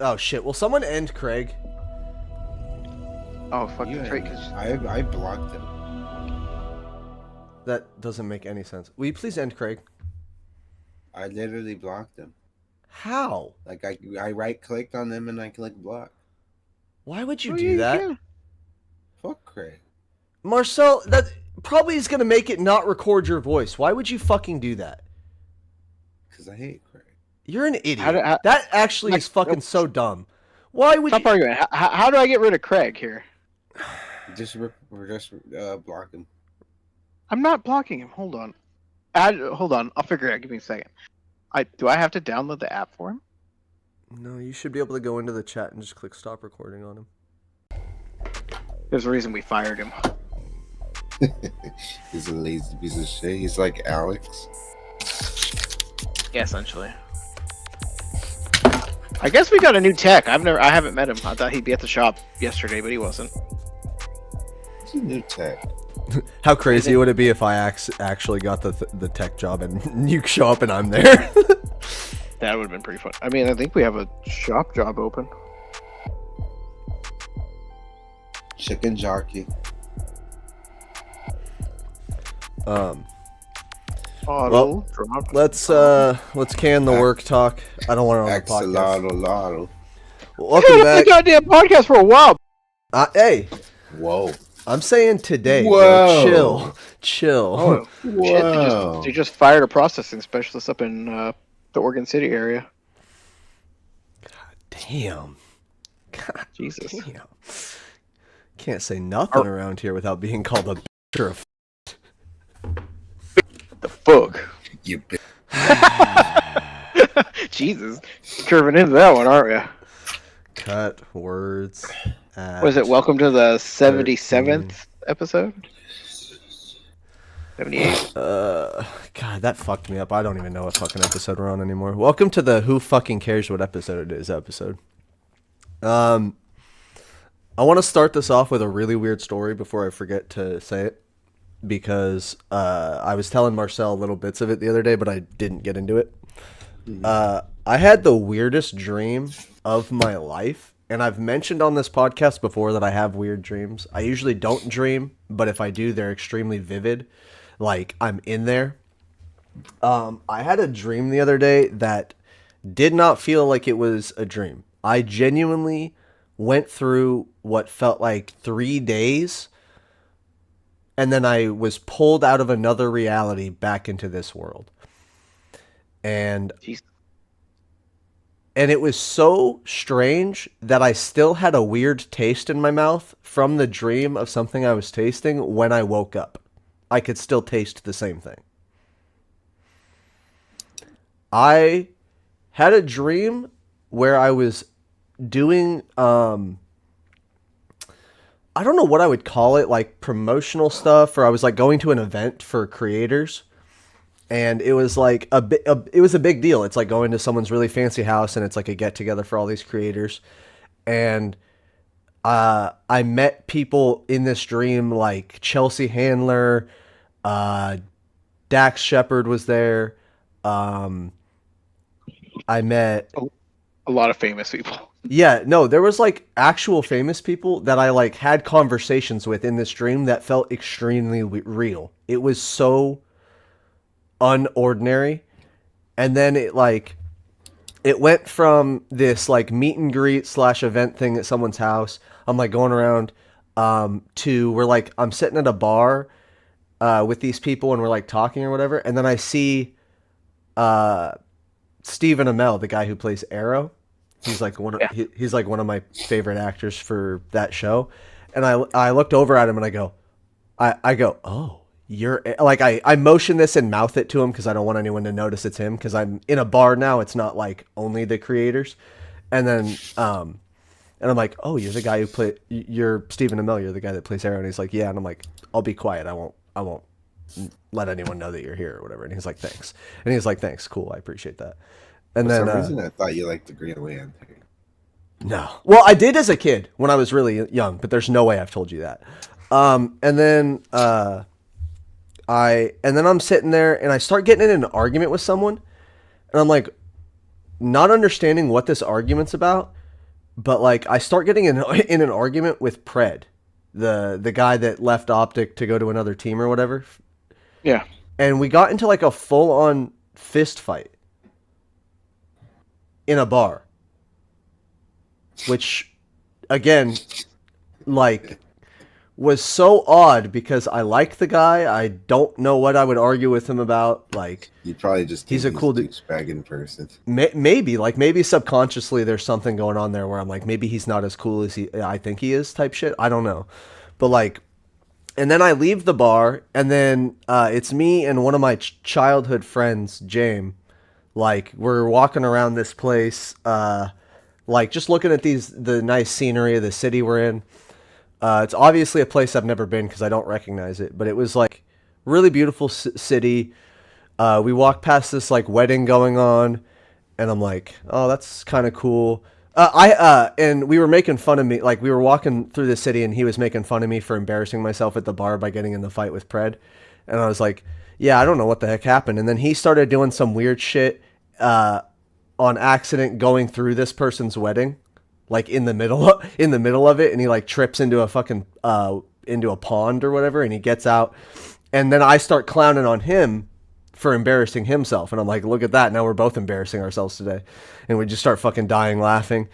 Oh shit! Will someone end Craig? Oh fuck, that's right. Cause I blocked him. That doesn't make any sense. Will you please end Craig? I literally blocked him. How? Like I right clicked on them and I clicked block. Why would you do that? Yeah. Fuck Craig. Marcelle, that probably is gonna make it not record your voice. Why would you fucking do that? Because I hate Craig. You're an idiot. How- that actually is fucking so dumb. Why would Stop you? arguing. How do I get rid of Craig here? We're just blocking. I'm not blocking him. Hold on. Hold on. I'll figure it out. Give me a second. Do I have to download the app for him? No, you should be able to go into the chat and just click stop recording on him. There's a reason we fired him. He's a lazy piece of shit. He's like Alex. Yeah, essentially. I guess we got a new tech. I haven't met him. I thought he'd be at the shop yesterday, but he wasn't. It's a new tech. How crazy would it be if I actually got the tech job and you show up and I'm there? That would have been pretty fun. I mean, I think we have a shop job open. Chicken jockey. Well, let's can the work talk. I don't want it on the podcast. Axolotl. Welcome the back. goddamn podcast for a while. Hey, Whoa. I'm saying today. Whoa. Bro. Chill. Oh, shit, Whoa. they just fired a processing specialist up in the Oregon City area. Damn. God, Jesus. damn. Can't say nothing around here without being called a bitch or a The fuck? You bitch. Jesus. Curving into that one, aren't we? cut words. Was it welcome to the 77th episode? 78? God, that fucked me up. I don't even know what fucking episode we're on anymore. Welcome to the Who Fucking Cares What Episode It Is episode. I want to start this off with a really weird story before I forget to say it. Because I was telling Marcelle little bits of it the other day, but I didn't get into it. I had the weirdest dream of my life. And I've mentioned on this podcast before that I have weird dreams. I usually don't dream, but if I do, they're extremely vivid. Like, I'm in there. I had a dream the other day that did not feel like it was a dream. I genuinely went through what felt like 3 days, and then I was pulled out of another reality back into this world. And Jeez. it was so strange that I still had a weird taste in my mouth from the dream of something I was tasting when I woke up. I could still taste the same thing. I had a dream where I was doing, I don't know what I would call it, like promotional stuff, or I was like going to an event for creators. And it was like it was a big deal. It's like going to someone's really fancy house and it's like a get together for all these creators. And I met people in this dream like Chelsea Handler, Dax Shepard was there. I met A lot of famous people. Yeah, no, there was like actual famous people that I like had conversations with in this dream that felt extremely real. It was so unordinary. And then it went from this like meet and greet / event thing at someone's house. I'm like going around to where like I'm sitting at a bar with these people and we're like talking or whatever. And then I see Stephen Amell, the guy who plays Arrow. He's like he's like one of my favorite actors for that show. And I looked over at him and I go, oh, you're like, I motion this and mouth it to him because I don't want anyone to notice it's him because I'm in a bar now. It's not like only the creators. And then, and I'm like, oh, you're the guy who you're Stephen Amell. You're the guy that plays Arrow. And he's like, yeah. And I'm like, I'll be quiet. I won't let anyone know that you're here or whatever. And he's like, thanks. And he's like, thanks. Cool. I appreciate that. And For then, some reason, I thought you liked the Green Lantern. No. Well, I did as a kid when I was really young, but there's no way I've told you that. And then I'm sitting there and I start getting in an argument with someone, and I'm like not understanding what this argument's about. but like I start getting in an argument with Pred, the guy that left Optic to go to another team or whatever, Yeah. and we got into like a full on fist fight in a bar, which again, like, was so odd because I like the guy. I don't know what I would argue with him about. Like, You probably just he's think a cool dude. douchebag in person. Maybe subconsciously there's something going on there where I'm like, maybe he's not as cool as I think he is, type shit. I don't know, but like, and then I leave the bar, and then it's me and one of my childhood friends, James. Like, we're walking around this place, like just looking at the nice scenery of the city we're in. It's obviously a place I've never been because I don't recognize it, but it was like really beautiful city. We walked past this like wedding going on, and I'm like, oh, that's kind of cool. And we were making fun of me. Like, we were walking through the city, and he was making fun of me for embarrassing myself at the bar by getting in the fight with Pred. And I was like, yeah, I don't know what the heck happened. And then he started doing some weird shit on accident, going through this person's wedding, like in the middle of it, and he like trips into a fucking into a pond or whatever, and he gets out, and then I start clowning on him for embarrassing himself, and I'm like, look at that, now we're both embarrassing ourselves today, and we just start fucking dying laughing,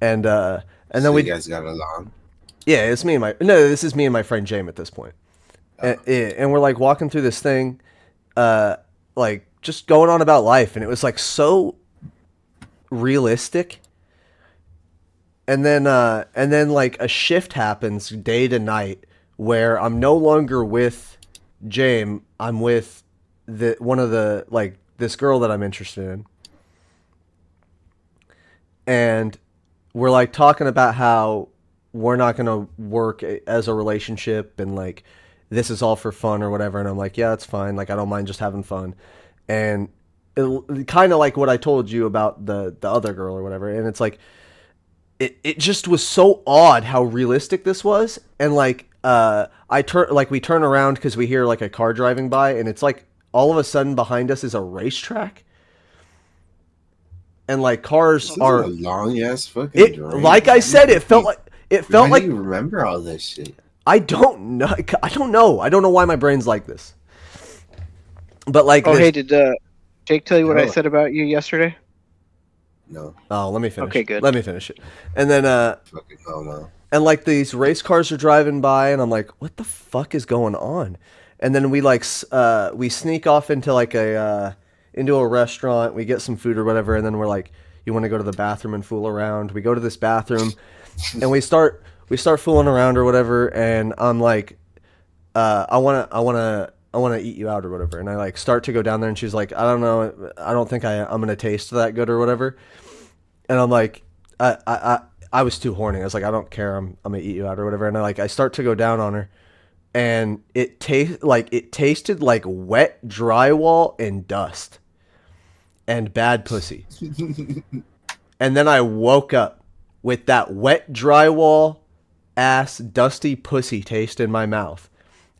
and then So we you guys got along. yeah, this is me and my friend James at this point. And we're like walking through this thing, like just going on about life, and it was like so realistic. And then like a shift happens day to night where I'm no longer with James. I'm with one of the, like, this girl that I'm interested in. And we're like talking about how we're not going to work as a relationship, and like this is all for fun or whatever. And I'm like, yeah, it's fine. Like, I don't mind just having fun. And kind of like what I told you about the other girl or whatever. And it's like, it just was so odd how realistic this was. And like, we turn around because we hear like a car driving by, and it's like all of a sudden behind us is a racetrack. And like cars This are is a long ass fucking drive. like I said, it felt Why like do you remember all this shit? I don't know. I don't know why my brain's like this. But like, Oh, hey, did Jake tell you what I No. said about you yesterday? No, oh, let me finish. Okay, good. Let me finish it. And then fucking hell no. and like these race cars are driving by, and I'm like, what the fuck is going on? And then we like we sneak off into like into a restaurant, we get some food or whatever, and then we're like, you want to go to the bathroom and fool around? We go to this bathroom, and we start fooling around or whatever, and I'm like, I want to eat you out or whatever, and I like start to go down there, and she's like, I don't know, I don't think I'm gonna taste that good or whatever, and I'm like, I was too horny. I was like, I don't care, I'm gonna eat you out or whatever, and I start to go down on her, and it tasted like wet drywall and dust and bad pussy. And then I woke up with that wet drywall ass dusty pussy taste in my mouth.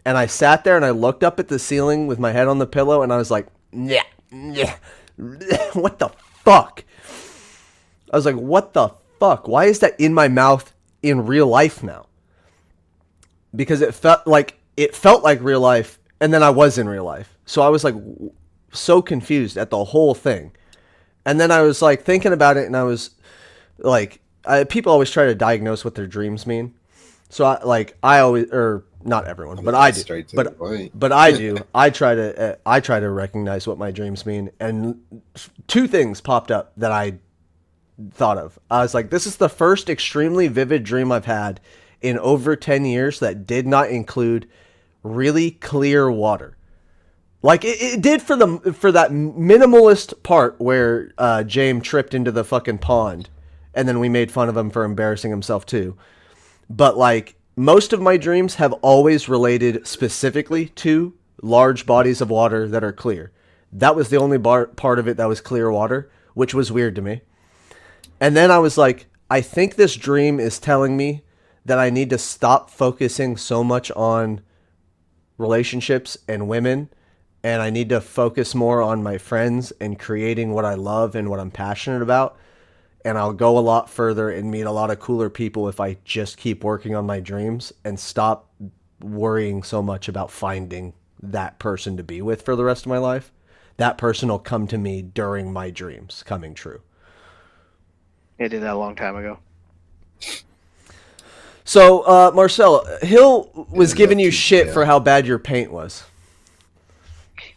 And I sat there and I looked up at the ceiling with my head on the pillow, and I was like, yeah, what the fuck? I was like, what the fuck? Why is that in my mouth in real life now? Because it felt like real life, and then I was in real life. So I was like so confused at the whole thing. And then I was like thinking about it, and I was like, people always try to diagnose what their dreams mean. So I always, or not everyone, but I do. Straight to the point. But I do. I try to recognize what my dreams mean, and two things popped up that I thought of. I was like, this is the first extremely vivid dream I've had in over 10 years that did not include really clear water. Like it did for that minimalist part where James tripped into the fucking pond, and then we made fun of him for embarrassing himself too. But like, most of my dreams have always related specifically to large bodies of water that are clear. That was the only part of it that was clear water, which was weird to me. And then I was like, I think this dream is telling me that I need to stop focusing so much on relationships and women, and I need to focus more on my friends and creating what I love and what I'm passionate about. and I'll go a lot further and meet a lot of cooler people if I just keep working on my dreams and stop worrying so much about finding that person to be with for the rest of my life. That person will come to me during my dreams coming true. I did that a long time ago. So, Marcel, Hill was Yeah, giving you that's- shit yeah. for how bad your paint was.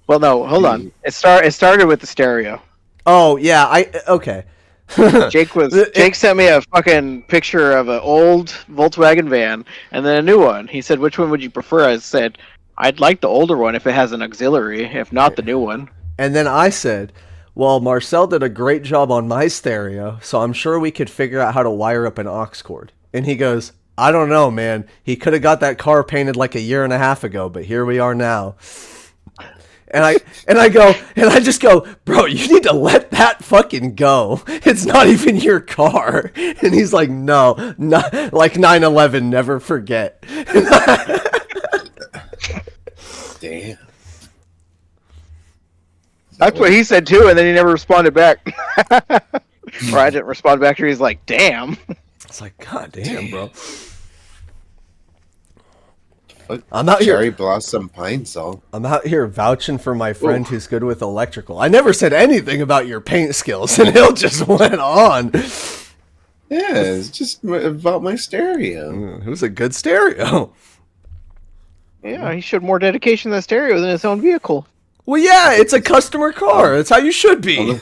Well, no, hold on. It started with the stereo. Oh, yeah, okay. Jake sent me a fucking picture of an old Volkswagen van and then a new one. He said, "Which one would you prefer?" I said, "I'd like the older one if it has an auxiliary, if not the new one." And then I said, well, Marcel did a great job on my stereo, so I'm sure we could figure out how to wire up an aux cord. And he goes, I don't know, man. He could have got that car painted like a year and a half ago, but here we are now. And I just go, bro, you need to let that fucking go. It's not even your car. And he's like, no, not like 9/11, never forget. Damn. That's what he said too, and then he never responded back. Or I didn't respond back to him. He's like, "Damn." It's like, god damn, bro. Fuck I'm out here. Cherry Blossom Pine Sol. I'm out here vouching for my friend who's good with electrical. I never said anything about your paint skills, and Hill just went on. Yeah, it's just about my stereo. It was a good stereo. Yeah, he showed more dedication to the stereo than his own vehicle. Well, yeah, it's a customer car. That's how you should be.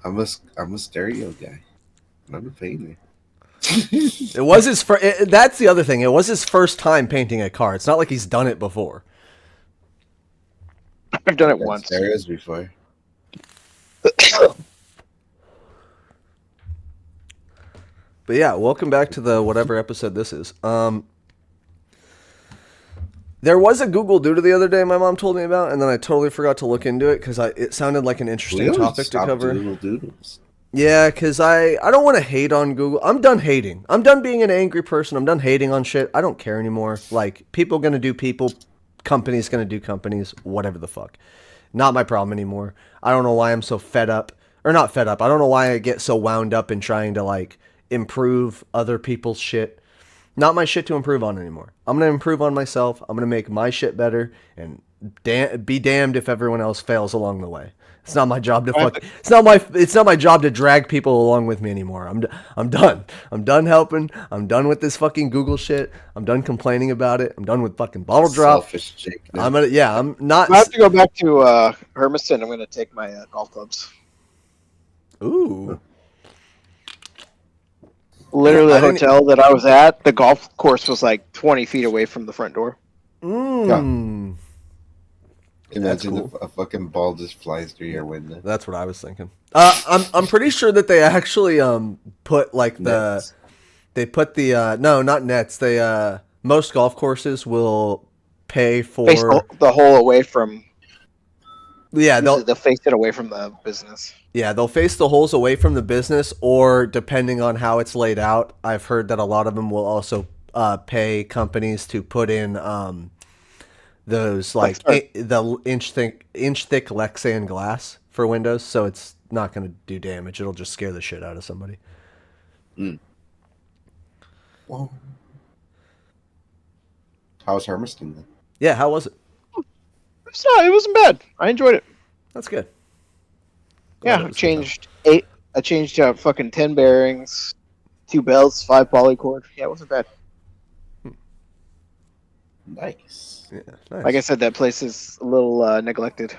I'm a stereo guy. I'm a painter. It was his first. That's the other thing. It was his first time painting a car. It's not like he's done it before. I've done it Done once. stereos before. But yeah, welcome back to the whatever episode this is. There was a Google Doodle the other day my mom told me about, and then I totally forgot to look into it because it sounded like an interesting topic to cover. Doodles. Yeah, because I don't want to hate on Google. I'm done hating. I'm done being an angry person. I'm done hating on shit. I don't care anymore. Like, people going to do people. Companies going to do companies. Whatever the fuck. Not my problem anymore. I don't know why I'm so fed up. Or not fed up. I don't know why I get so wound up in trying to, like, improve other people's shit. Not my shit to improve on anymore. I'm going to improve on myself. I'm going to make my shit better. And be damned if everyone else fails along the way. It's not my job to fuck. It's not my job to drag people along with me anymore. I'm done. I'm done helping. I'm done with this fucking Google shit. I'm done complaining about it. I'm done with fucking bottle drop. Selfish Jake. I'm not. I have to go back to Hermiston. I'm going to take my golf clubs. Ooh. Literally, I the didn't- hotel that I was at, the golf course was like 20 feet away from the front door. Mm. Imagine cool. if a fucking ball just flies through your window. That's what I was thinking. I'm pretty sure that they actually put like Nets. they put the no, not nets. They most golf courses will pay for Face the hole away from. yeah, They'll face it away from the business. yeah, they'll face the holes away from the business, or depending on how it's laid out, I've heard that a lot of them will also pay companies to put in those like the inch thick Lexan glass for windows, so it's not going to do damage. It'll just scare the shit out of somebody. Whoa. How's Hermiston then? Yeah, how was it? It wasn't bad. I enjoyed it. That's good. Yeah, Glad it I was changed 8. I changed fucking 10 bearings, 2 belts, 5 polycord. Yeah, it wasn't bad. Nice. Yeah, nice. Like I said, that place is a little neglected.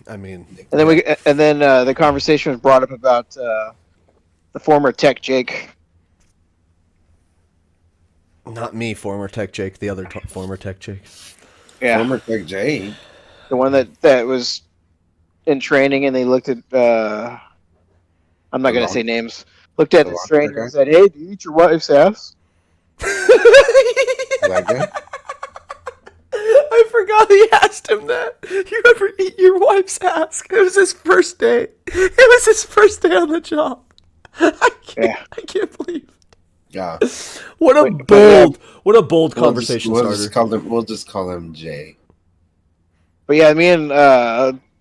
I mean, And then the conversation was brought up about the former tech Jake. not me, former Tech Jake, the other former Tech Jake. Yeah, Former Tech J. the one that was in training, and they looked at. I'm not gonna say names. Looked at The the launcher stranger guy? and said, "Hey, do you eat your wife's ass?" That guy? I forgot he asked him that. You ever eat your wife's ass? It was his first day. It was his first day on the job. I can't believe it. Yeah. What a bold conversation we'll starter. we'll just call him Jay. But yeah, me and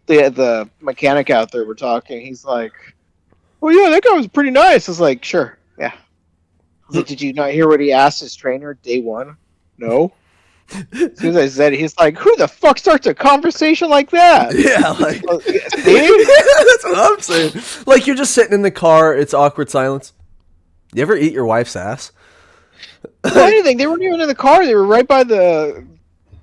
the mechanic out there were talking. He's like, "Oh yeah, that guy was pretty nice." I was like, "Sure, yeah." I was like, "Did you not hear what he asked his trainer day one?" No. As soon as I said it, he's like, "Who the fuck starts a conversation like that?" Yeah, like See? that's what I'm saying. Like you're just sitting in the car, it's awkward silence. You ever eat your wife's ass? Well, anything. They weren't even in the car. They were right by the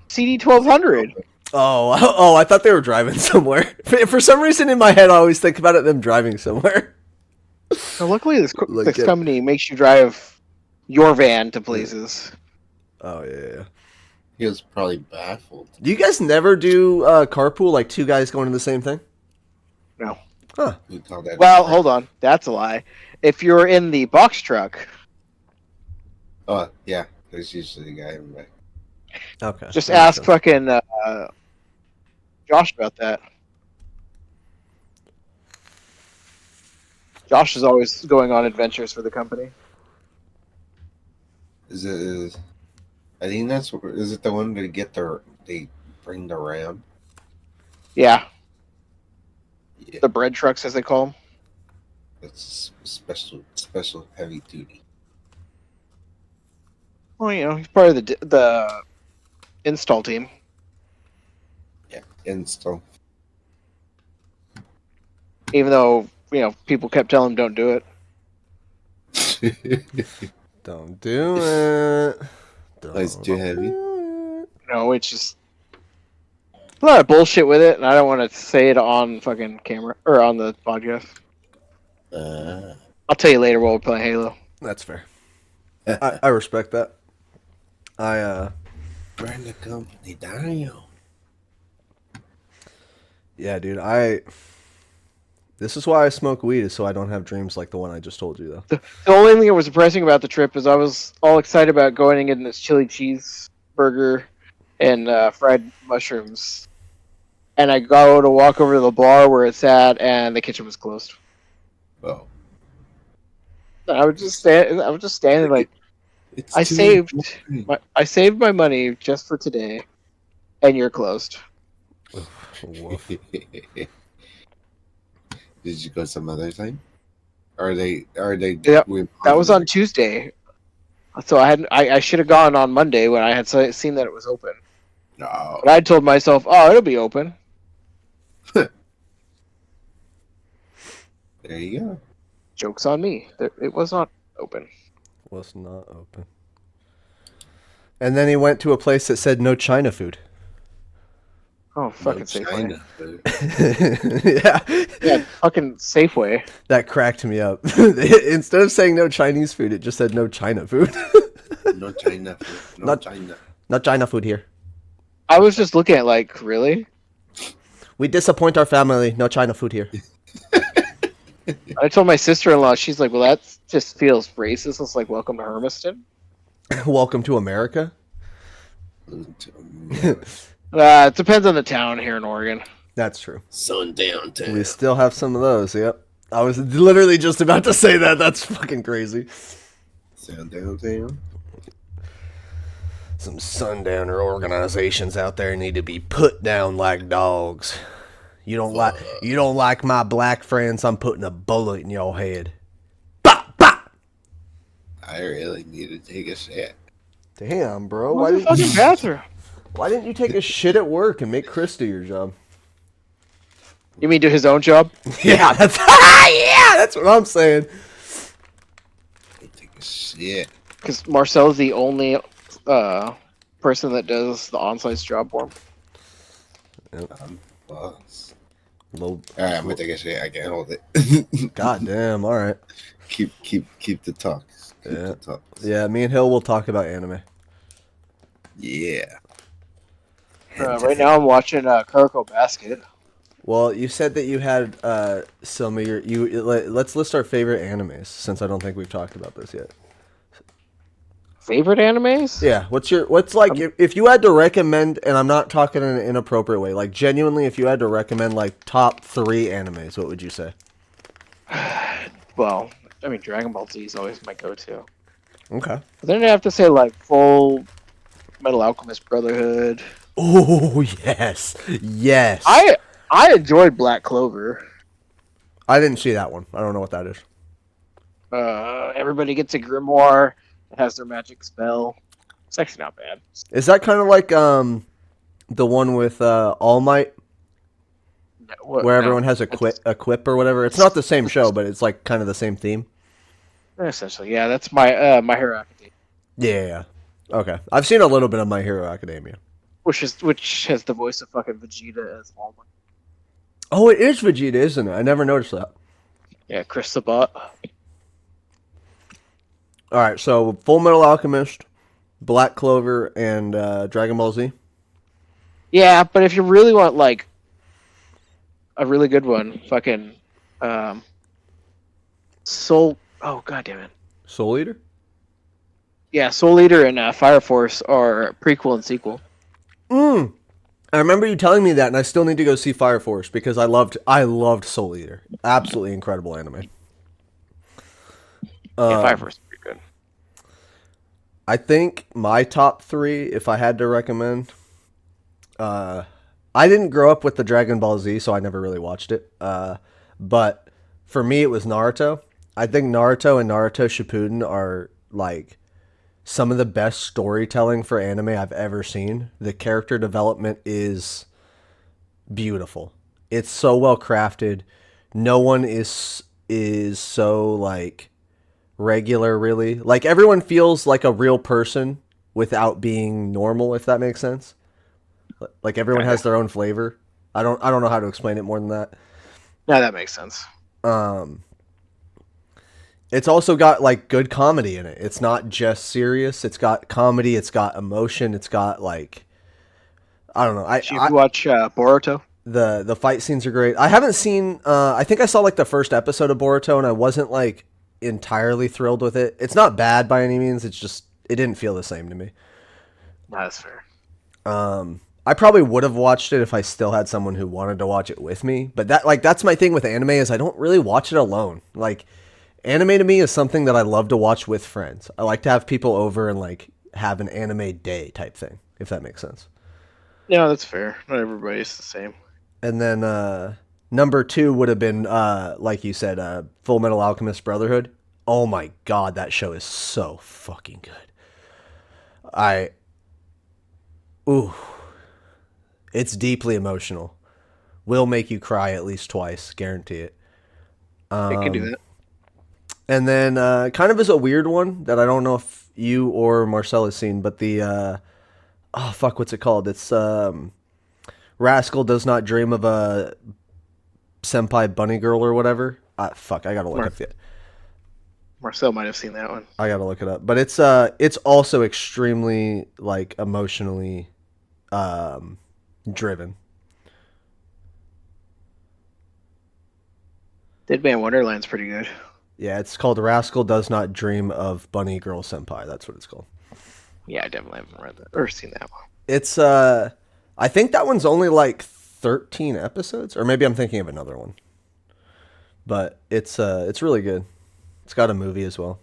CD 1200. Oh, I thought they were driving somewhere. For some reason in my head, I always think about it them driving somewhere. Now, luckily, this Like company makes you drive your van to places. Oh yeah. He was probably baffled. Do you guys never do carpool, like two guys going to the same thing? No. Huh. We call that Well, hold on. That's a lie. If you're in the box truck, Oh, yeah. There's usually a guy in the back. Okay. just That makes ask sense. fucking Josh about that. Josh is always going on adventures for the company. I think that's... Is it the one they bring the ram? Yeah, Yeah. the bread trucks, as they call them. That's special heavy duty. Well, you know, he's part of the install team. Yeah. Install. Even though, you know, people kept telling him don't do it. Don't do it. It's too heavy. You know, it's just a lot of bullshit with it, and I don't want to say it on fucking camera or on the podcast. I'll tell you later while we're playing Halo. That's fair. I respect that. Burn the company down. Yeah, dude, this is why I smoke weed, is so I don't have dreams like the one I just told you, though. The only thing that was depressing about the trip is I was all excited about going and getting this chili cheese burger and fried mushrooms, and I go to walk over to the bar where it's at, and the kitchen was closed. Oh. I was just standing like, It's I too saved important. I saved my money just for today, and you're closed. Woof. Did you go some other time? Are they? Yep, that was on Tuesday, so I should have gone on Monday when I had seen that it was open. No. But I told myself, oh, it'll be open. There you go. Joke's on me. It was not open. Was not open. And then he went to a place that said no China food. Oh, fucking No Safeway. China food. Yeah. Yeah, fucking Safeway. That cracked me up. Instead of saying no Chinese food, it just said no China food. No China food. No Not- China. Not China food here. I was just looking at like, really? We disappoint our family. No China food here. I told my sister-in-law, she's like, well, that just feels racist. It's like, welcome to Hermiston. Welcome to America. It depends on the town here in Oregon. That's true. Sundown town. We still have some of those. Yep. I was literally just about to say that. That's fucking crazy. Sundown town. Some sundowner organizations out there need to be put down like dogs. You don't like my black friends, I'm putting a bullet in your head. Bah, bah! I really need to take a shit. Damn, bro. What's the fucking bathroom? Why didn't you take a shit at work and make Chris do your job? You mean do his own job? Yeah, that's what I'm saying. Take a shit. Because Marcelle is the only person that does the on-site job for him. Boss. Low. All right, I'm gonna take a shit. I can't hold it. God damn. All right. keep the talk. Keep the talk. Yeah, me and Hill will talk about anime. Yeah. Right now I'm watching Kuroko Basket. Well, you said that you had some of let's list our favorite animes, since I don't think we've talked about this yet. Favorite animes? Yeah, what's like if you had to recommend, and I'm not talking in an inappropriate way, like genuinely, if you had to recommend like top 3 animes, what would you say? Well, I mean, Dragon Ball Z is always my go-to. Okay. But then I have to say like Full Metal Alchemist Brotherhood. Oh yes, yes. I I enjoyed Black Clover. I didn't see that one. I don't know what that is. Everybody gets a grimoire. It has their magic spell. It's actually not bad. Is that kind of like the one with All Might, where everyone has a quip or whatever? It's not the same show, but it's like kind of the same theme. Essentially, yeah. That's My Hero Academia, Yeah. Okay. I've seen a little bit of My Hero Academia. which has the voice of fucking Vegeta as All Might. Oh, it is Vegeta, isn't it? I never noticed that. Yeah, Chris Sabat. All right, so Full Metal Alchemist, Black Clover, and Dragon Ball Z. Yeah, but if you really want like a really good one, fucking Soul. Oh god damn it. Soul Eater? Yeah, Soul Eater and Fire Force are prequel and sequel. I remember you telling me that, and I still need to go see Fire Force because I loved Soul Eater. Absolutely incredible anime. Yeah, Fire Force is pretty good. I think my top 3, if I had to recommend, I didn't grow up with the Dragon Ball Z, so I never really watched it. But for me, it was Naruto. I think Naruto and Naruto Shippuden are like some of the best storytelling for anime I've ever seen. The character development is beautiful. It's so well crafted. No one is so like regular, really. Like everyone feels like a real person without being normal, if that makes sense. Like everyone has their own flavor. I don't know how to explain it more than that. Yeah, that makes sense. It's also got like good comedy in it. It's not just serious. It's got comedy. It's got emotion. It's got like, I don't know. Did you watch Boruto? The fight scenes are great. I haven't seen. I think I saw like the first episode of Boruto, and I wasn't like entirely thrilled with it. It's not bad by any means. It's just it didn't feel the same to me. That's fair. I probably would have watched it if I still had someone who wanted to watch it with me. But that's my thing with anime is I don't really watch it alone. Like anime to me is something that I love to watch with friends. I like to have people over and like have an anime day type thing, if that makes sense. Yeah, that's fair. Not everybody's the same. And then number 2 would have been like you said, Full Metal Alchemist Brotherhood. Oh my god, that show is so fucking good. It's deeply emotional. Will make you cry at least twice, guarantee it. I can do that. And then kind of as a weird one that I don't know if you or Marcelle has seen, but the what's it called? It's Rascal Does Not Dream of a Senpai Bunny Girl or whatever. I gotta look up it. Marcelle might have seen that one. I gotta look it up, but it's also extremely like emotionally driven. Dead Man Wonderland's pretty good. Yeah, it's called Rascal Does Not Dream of Bunny Girl Senpai. That's what it's called. Yeah, I definitely haven't read that or seen that one. It's I think that one's only like 13 episodes, or maybe I'm thinking of another one. But it's really good. It's got a movie as well.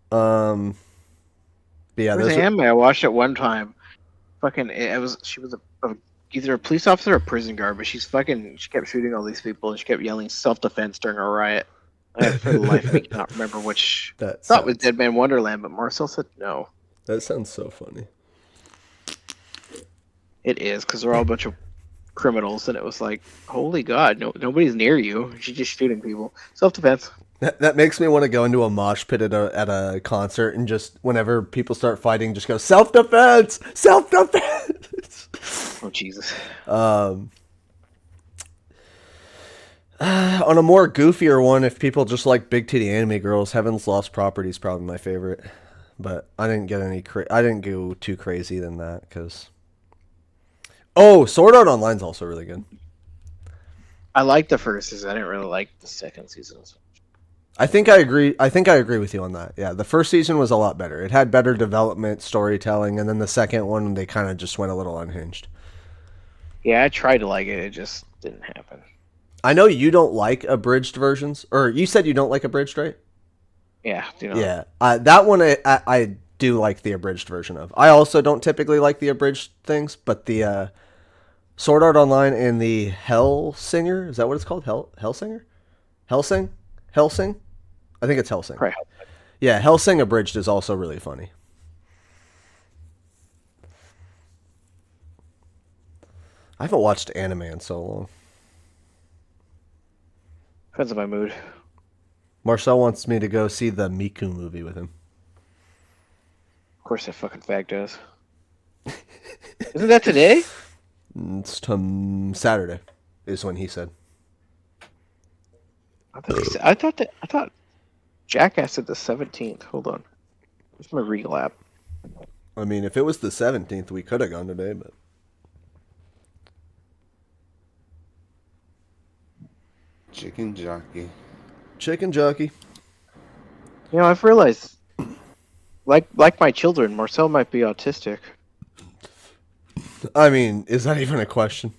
But yeah, there's an anime I watched at one time. Fucking, she was either a police officer or a prison guard, but she kept shooting all these people and she kept yelling self-defense during a riot. I for the life of me cannot remember which. Thought it was Dead Man Wonderland, but Marcel said no. That sounds so funny. It is, because they're all a bunch of criminals, and it was like, holy god, nobody's near you. She's just shooting people. Self-defense. That makes me want to go into a mosh pit at a concert and just whenever people start fighting, just go self-defense, self-defense. Oh Jesus. On a more goofier one, if people just like big titty anime girls, Heaven's Lost Property is probably my favorite. But I didn't get I didn't go too crazy than that because. Oh, Sword Art Online's also really good. I liked the first season. I didn't really like the second season. I think I agree with you on that. Yeah, the first season was a lot better. It had better development, storytelling, and then the second one they kind of just went a little unhinged. Yeah, I tried to like it. It just didn't happen. I know you don't like abridged versions, or you said you don't like abridged, right? Yeah. Yeah. That one I do like the abridged version of. I also don't typically like the abridged things, but the Sword Art Online and the Hell Singer. Is that what it's called? Hellsinger? Hellsing? I think it's Hellsing. Probably. Yeah, Hellsing Abridged is also really funny. I haven't watched anime in so long. Depends on my mood. Marcel wants me to go see the Miku movie with him. Of course, that fucking fag does. Isn't that today? It's Saturday, is when he said. I thought Jackass said the 17th. Hold on. Where's my Regal app? I mean, if it was the 17th, we could have gone today, but. Chicken jockey. Chicken jockey. You know, I've realized, like my children, Marcel might be autistic. I mean, is that even a question?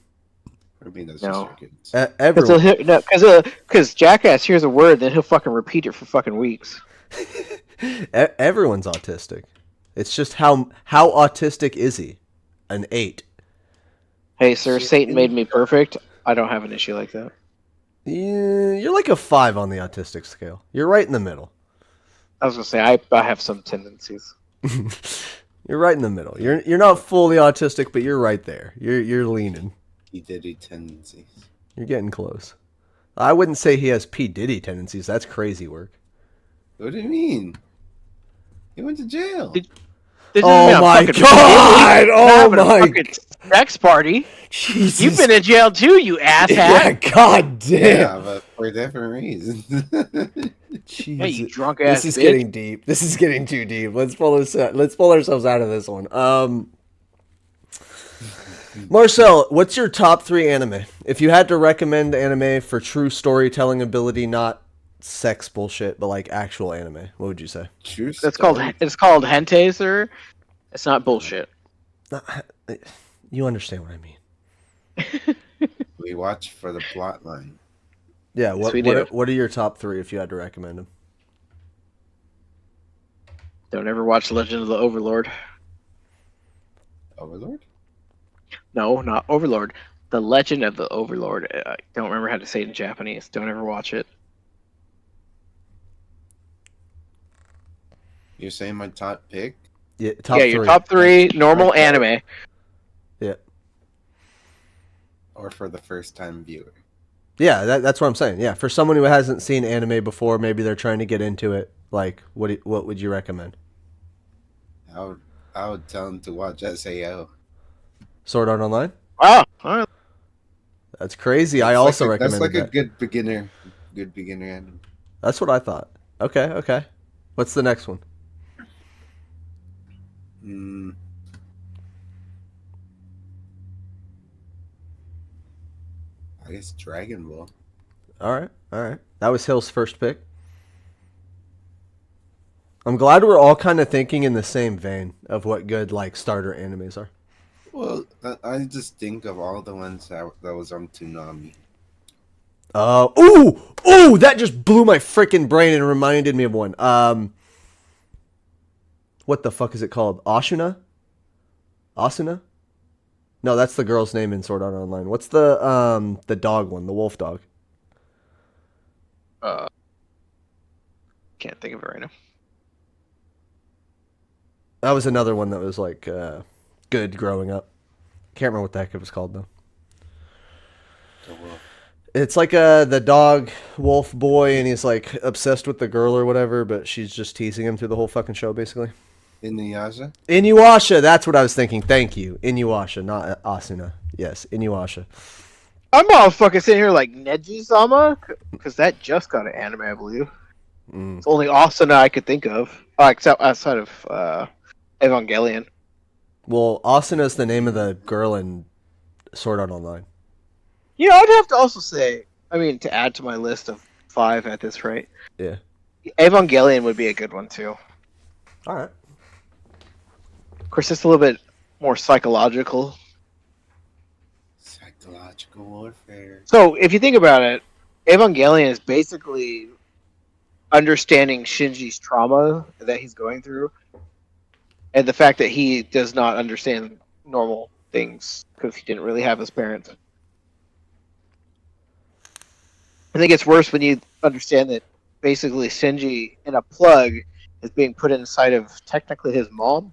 I mean, that's No. just your kids. Everyone, Because Jackass hears a word, then he'll fucking repeat it for fucking weeks. everyone's autistic. It's just how autistic is he? An 8. Hey, sir, Satan made me perfect. I don't have an issue like that. Yeah, you're like a 5 on the autistic scale. You're right in the middle. I was gonna say I have some tendencies. You're right in the middle. You're not fully autistic, but you're right there. You're leaning. P. Diddy tendencies. You're getting close. I wouldn't say he has P. Diddy tendencies. That's crazy work. What do you mean? He went to jail. This isn't Oh a my fucking god! We're Oh having a my fucking sex party. Jesus! You've been in jail too, you asshat. Yeah, god damn! Yeah, but for different reasons. Jesus. Hey, you drunk ass This is bitch. getting deep. This is getting too deep. Let's pull ourselves out of this one. Marcel, what's your top 3 anime? If you had to recommend anime for true storytelling ability, not sex bullshit, but like actual anime, what would you say? True It's story. called hentai, sir. It's not bullshit. You understand what I mean? We watch for the plot line. Yeah. Yes, we do. What are your top 3 if you had to recommend them? Don't ever watch Legend of the Overlord. Overlord? No, not Overlord. The Legend of the Overlord. I don't remember how to say it in Japanese. Don't ever watch it. You're saying my top pick? Yeah. Top 3. Your top 3 normal anime. Yeah. Or for the first time viewer? Yeah, that's what I'm saying. Yeah, for someone who hasn't seen anime before, maybe they're trying to get into it. Like, what would you recommend? I would tell them to watch SAO. Sword Art Online? Wow. All right. That's crazy. I That's also like recommended that's like that. a good beginner anime. That's what I thought. Okay. What's the next one? I guess Dragon Ball. All right. That was Hill's first pick. I'm glad we're all kind of thinking in the same vein of what good like starter animes are. Well, I just think of all the ones that was on Toonami. Ooh! That just blew my freaking brain and reminded me of one. What the fuck is it called? Asuna? No, that's the girl's name in Sword Art Online. What's the dog one? The wolf dog. Can't think of it right now. That was another one that was like good growing up. Can't remember what the heck it was called though. The wolf. It's like the dog wolf boy, and he's like obsessed with the girl or whatever, but she's just teasing him through the whole fucking show, basically. Inuyasha? Inuyasha, that's what I was thinking. Thank you, Inuyasha, not Asuna. Yes, Inuyasha. I'm all fucking sitting here like Neji-sama, because that just got an anime, I believe. It's only Asuna I could think of, except outside of Evangelion. Well, Asuna's the name of the girl in Sword Art Online. You know, I'd have to also say, I mean, to add to my list of 5 at this rate, Yeah. Evangelion would be a good one too. All right. Of course, it's a little bit more psychological. Psychological warfare. So, if you think about it, Evangelion is basically understanding Shinji's trauma that he's going through, and the fact that he does not understand normal things because he didn't really have his parents. I think it's worse when you understand that basically Shinji in a plug is being put inside of technically his mom.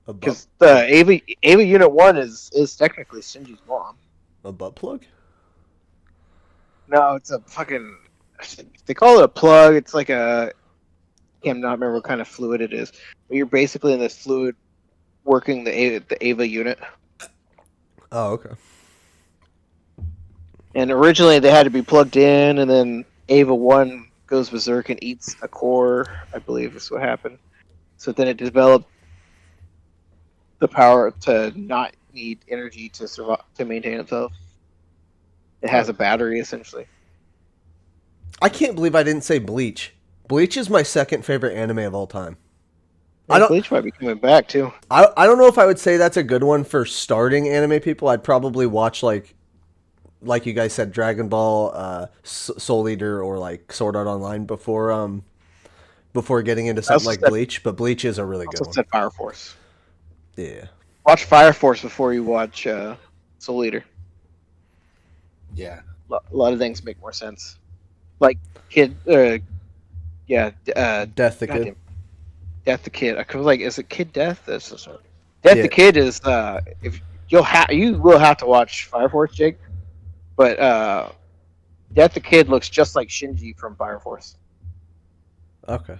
Because the Ava Unit 1 is technically Shinji's mom. A butt plug? No, it's a fucking. They call it a plug. It's like a. I cannot remember what kind of fluid it is. But you're basically in this fluid working the Ava unit. Oh, okay. And originally they had to be plugged in, and then Ava 1 goes berserk and eats a core, I believe is what happened. So then it developed the power to not need energy to survive, to maintain itself. It has a battery, essentially. I can't believe I didn't say Bleach. Bleach is my second favorite anime of all time. Yeah, Bleach might be coming back, too. I don't know if I would say that's a good one for starting anime people. I'd probably watch, like you guys said, Dragon Ball, Soul Eater, or, like, Sword Art Online before getting into something like Bleach. But Bleach is a really good one. Also said Fire Force. Yeah. Watch Fire Force before you watch Soul Eater. Yeah. A lot of things make more sense. Like Death the Kid. Death the Kid. I was like, is it Kid Death? Death the Kid is if you will have to watch Fire Force, Jake. But Death the Kid looks just like Shinji from Fire Force. Okay.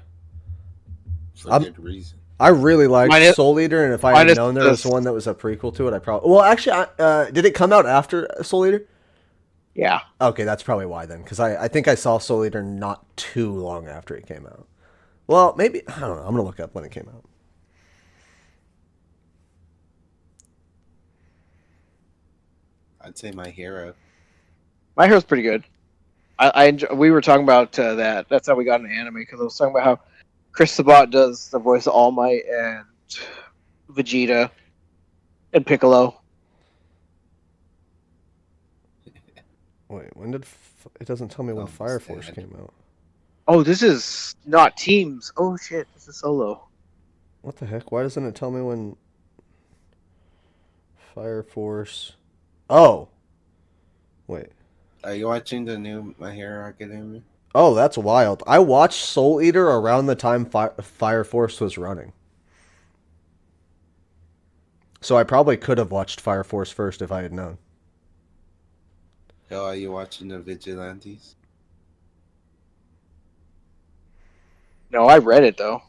For good reason. I really liked Soul Eater, and if I had known there was one that was a prequel to it, I probably... Well, actually, did it come out after Soul Eater? Yeah. Okay, that's probably why then, because I think I saw Soul Eater not too long after it came out. Well, maybe... I don't know. I'm going to look up when it came out. I'd say My Hero. My Hero's pretty good. We were talking about that. That's how we got into anime, because I was talking about how Chris Sabat does the voice of All Might and Vegeta and Piccolo. Wait, when did... It doesn't tell me when Fire Force came out. Oh, this is not teams. Oh, shit. This is solo. What the heck? Why doesn't it tell me when... Fire Force... Oh! Wait. Are you watching the new My Hero Academia? Oh, that's wild. I watched Soul Eater around the time Fire Force was running. So I probably could have watched Fire Force first if I had known. Oh, are you watching the Vigilantes? No, I read it, though.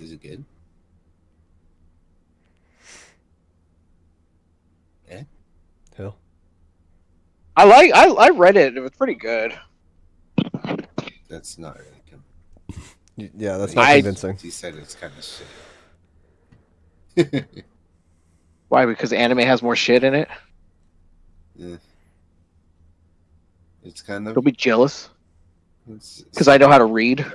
Is it good? Yeah? Hill? I read it. It was pretty good. That's not really good. Yeah, that's not convincing. He said it's kind of shit. Why? Because anime has more shit in it? Yeah. It's kind of... Don't be jealous. Because I know how to read.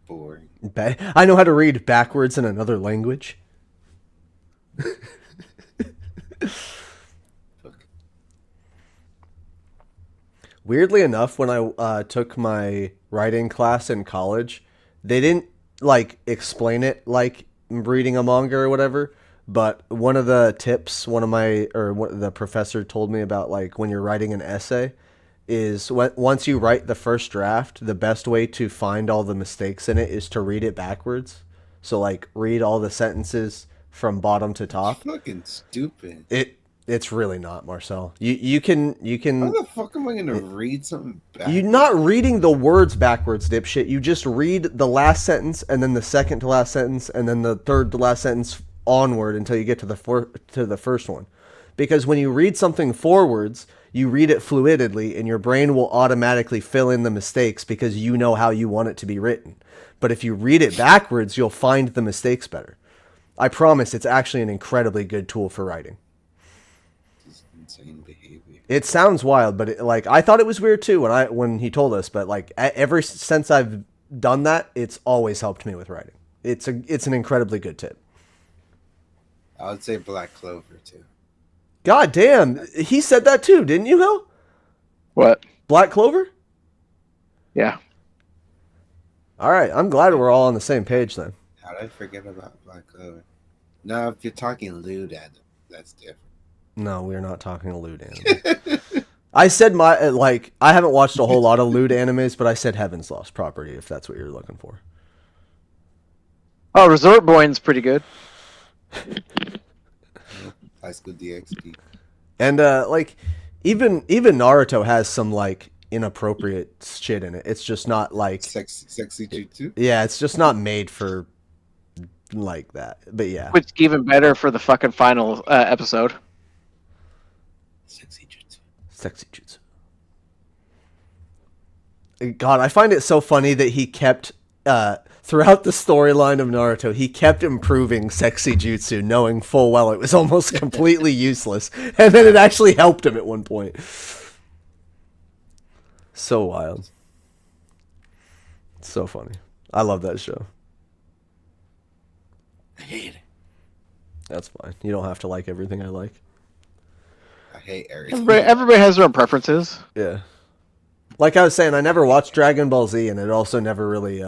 Boring. I know how to read backwards in another language. Weirdly enough, when I took my writing class in college, they didn't like explain it like reading a manga or whatever. But one of the tips, the professor told me about, like, when you're writing an essay, is once you write the first draft, the best way to find all the mistakes in it is to read it backwards. So, like, read all the sentences from bottom to top. It's fucking stupid. It's really not, Marcelle. You can. How the fuck am I gonna read something backwards? You're not reading the words backwards, dipshit. You just read the last sentence and then the second to last sentence and then the third to last sentence onward until you get to the first one. Because when you read something forwards, you read it fluidly and your brain will automatically fill in the mistakes because you know how you want it to be written. But if you read it backwards, you'll find the mistakes better. I promise it's actually an incredibly good tool for writing. This insane behavior. It sounds wild, but I thought it was weird too when he told us, but like ever since I've done that, it's always helped me with writing. It's an incredibly good tip. I would say Black Clover too. God damn, he said that too, didn't you, Hill? What? Black Clover? Yeah. All right, I'm glad we're all on the same page then. How did I forget about Black Clover? Now, if you're talking lewd anime, that's No, we're not talking lewd anime. different. I said I haven't watched a whole lot of lewd animes, but I said Heaven's Lost Property if that's what you're looking for. Oh, Resort Boyne's pretty good. High School DxD. And even Naruto has some like inappropriate shit in it. It's just not like Sexy Jutsu. yeah, it's just not made for like that. But yeah, Which is even better for the fucking final episode. Sexy Jutsu. sexy jutsu. God, I find it so funny that he kept throughout the storyline of Naruto, he kept improving sexy jutsu, knowing full well it was almost completely useless, and then it actually helped him at one point. So wild. So funny. I love that show. I hate it. That's fine. You don't have to like everything I like. I hate everything. Everybody has their own preferences. Yeah. Like I was saying, I never watched Dragon Ball Z, and it also never really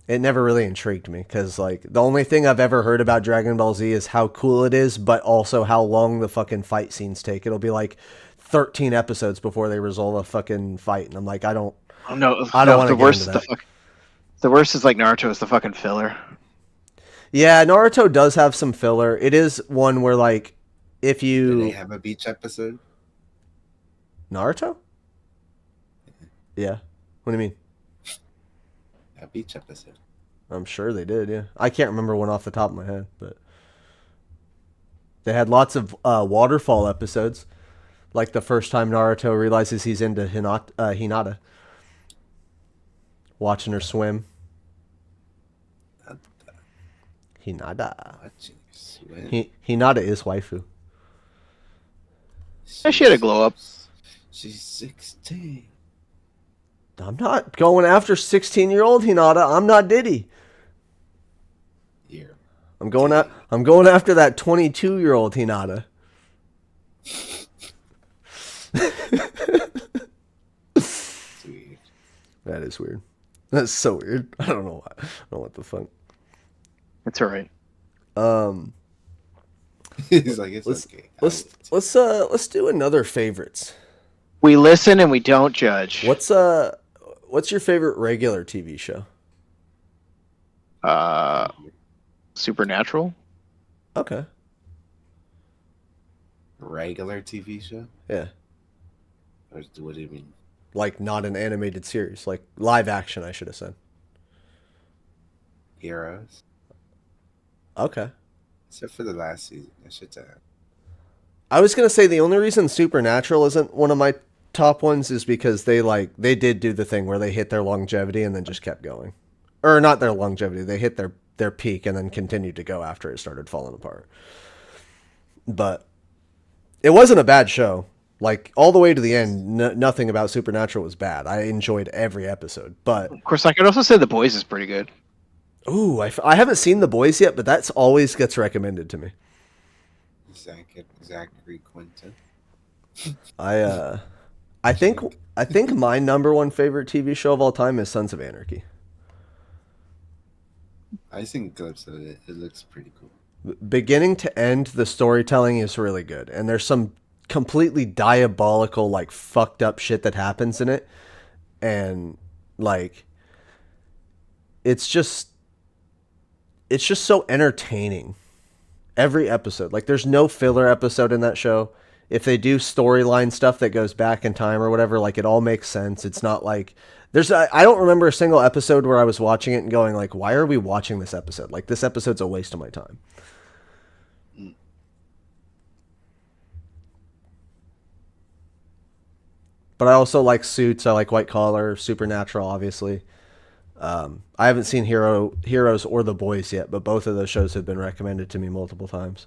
intrigued me, because like the only thing I've ever heard about Dragon Ball Z is how cool it is, but also how long the fucking fight scenes take. It'll be like 13 episodes before they resolve a fucking fight, and I'm like, I don't Oh, no, I don't want to the get worst into is that. the worst is like Naruto is the fucking filler. Yeah, Naruto does have some filler. It is one where like if Do they you have a beach episode? Naruto? Yeah. What do you mean? A beach episode. I'm sure they did, yeah. I can't remember one off the top of my head, but they had lots of waterfall episodes. Like the first time Naruto realizes he's into Hinata. Watching her swim. Hinata. Watching her swim. Hinata is waifu. Yeah, she had a glow up. She's 16. I'm not going after 16-year-old Hinata. I'm not Diddy. Here. I'm going after that 22-year-old Hinata. Sweet. That is weird. That's so weird. I don't know why. I don't know what the fuck. It's alright. He's like, it's okay. Let's do another favorites. We listen and we don't judge. What's your favorite regular TV show? Supernatural? Okay. Regular TV show? Yeah. Or what do you mean? Like not an animated series, like live action, I should have said. Heroes? Okay. Except for the last season. That shit's I was gonna say the only reason Supernatural isn't one of my top ones is because they did do the thing where they hit their longevity and then just kept going. Or not their longevity, they hit their peak and then continued to go after it started falling apart. But it wasn't a bad show. Like all the way to the end, nothing about Supernatural was bad. I enjoyed every episode. But Of course, I could also say The Boys is pretty good. ooh, I haven't seen The Boys yet, but that's always gets recommended to me. Zachary Quinton. I think my number one favorite TV show of all time is Sons of Anarchy. I seen clips of it. It looks pretty cool. Beginning to end, the storytelling is really good, and there's some completely diabolical, like fucked up shit that happens in it, and like it's just so entertaining. Every episode, like there's no filler episode in that show. If they do storyline stuff that goes back in time or whatever, like it all makes sense. It's not like I don't remember a single episode where I was watching it and going like, why are we watching this episode? Like this episode's a waste of my time. But I also like Suits. I like White Collar, Supernatural, obviously. I haven't seen Heroes or The Boys yet, but both of those shows have been recommended to me multiple times.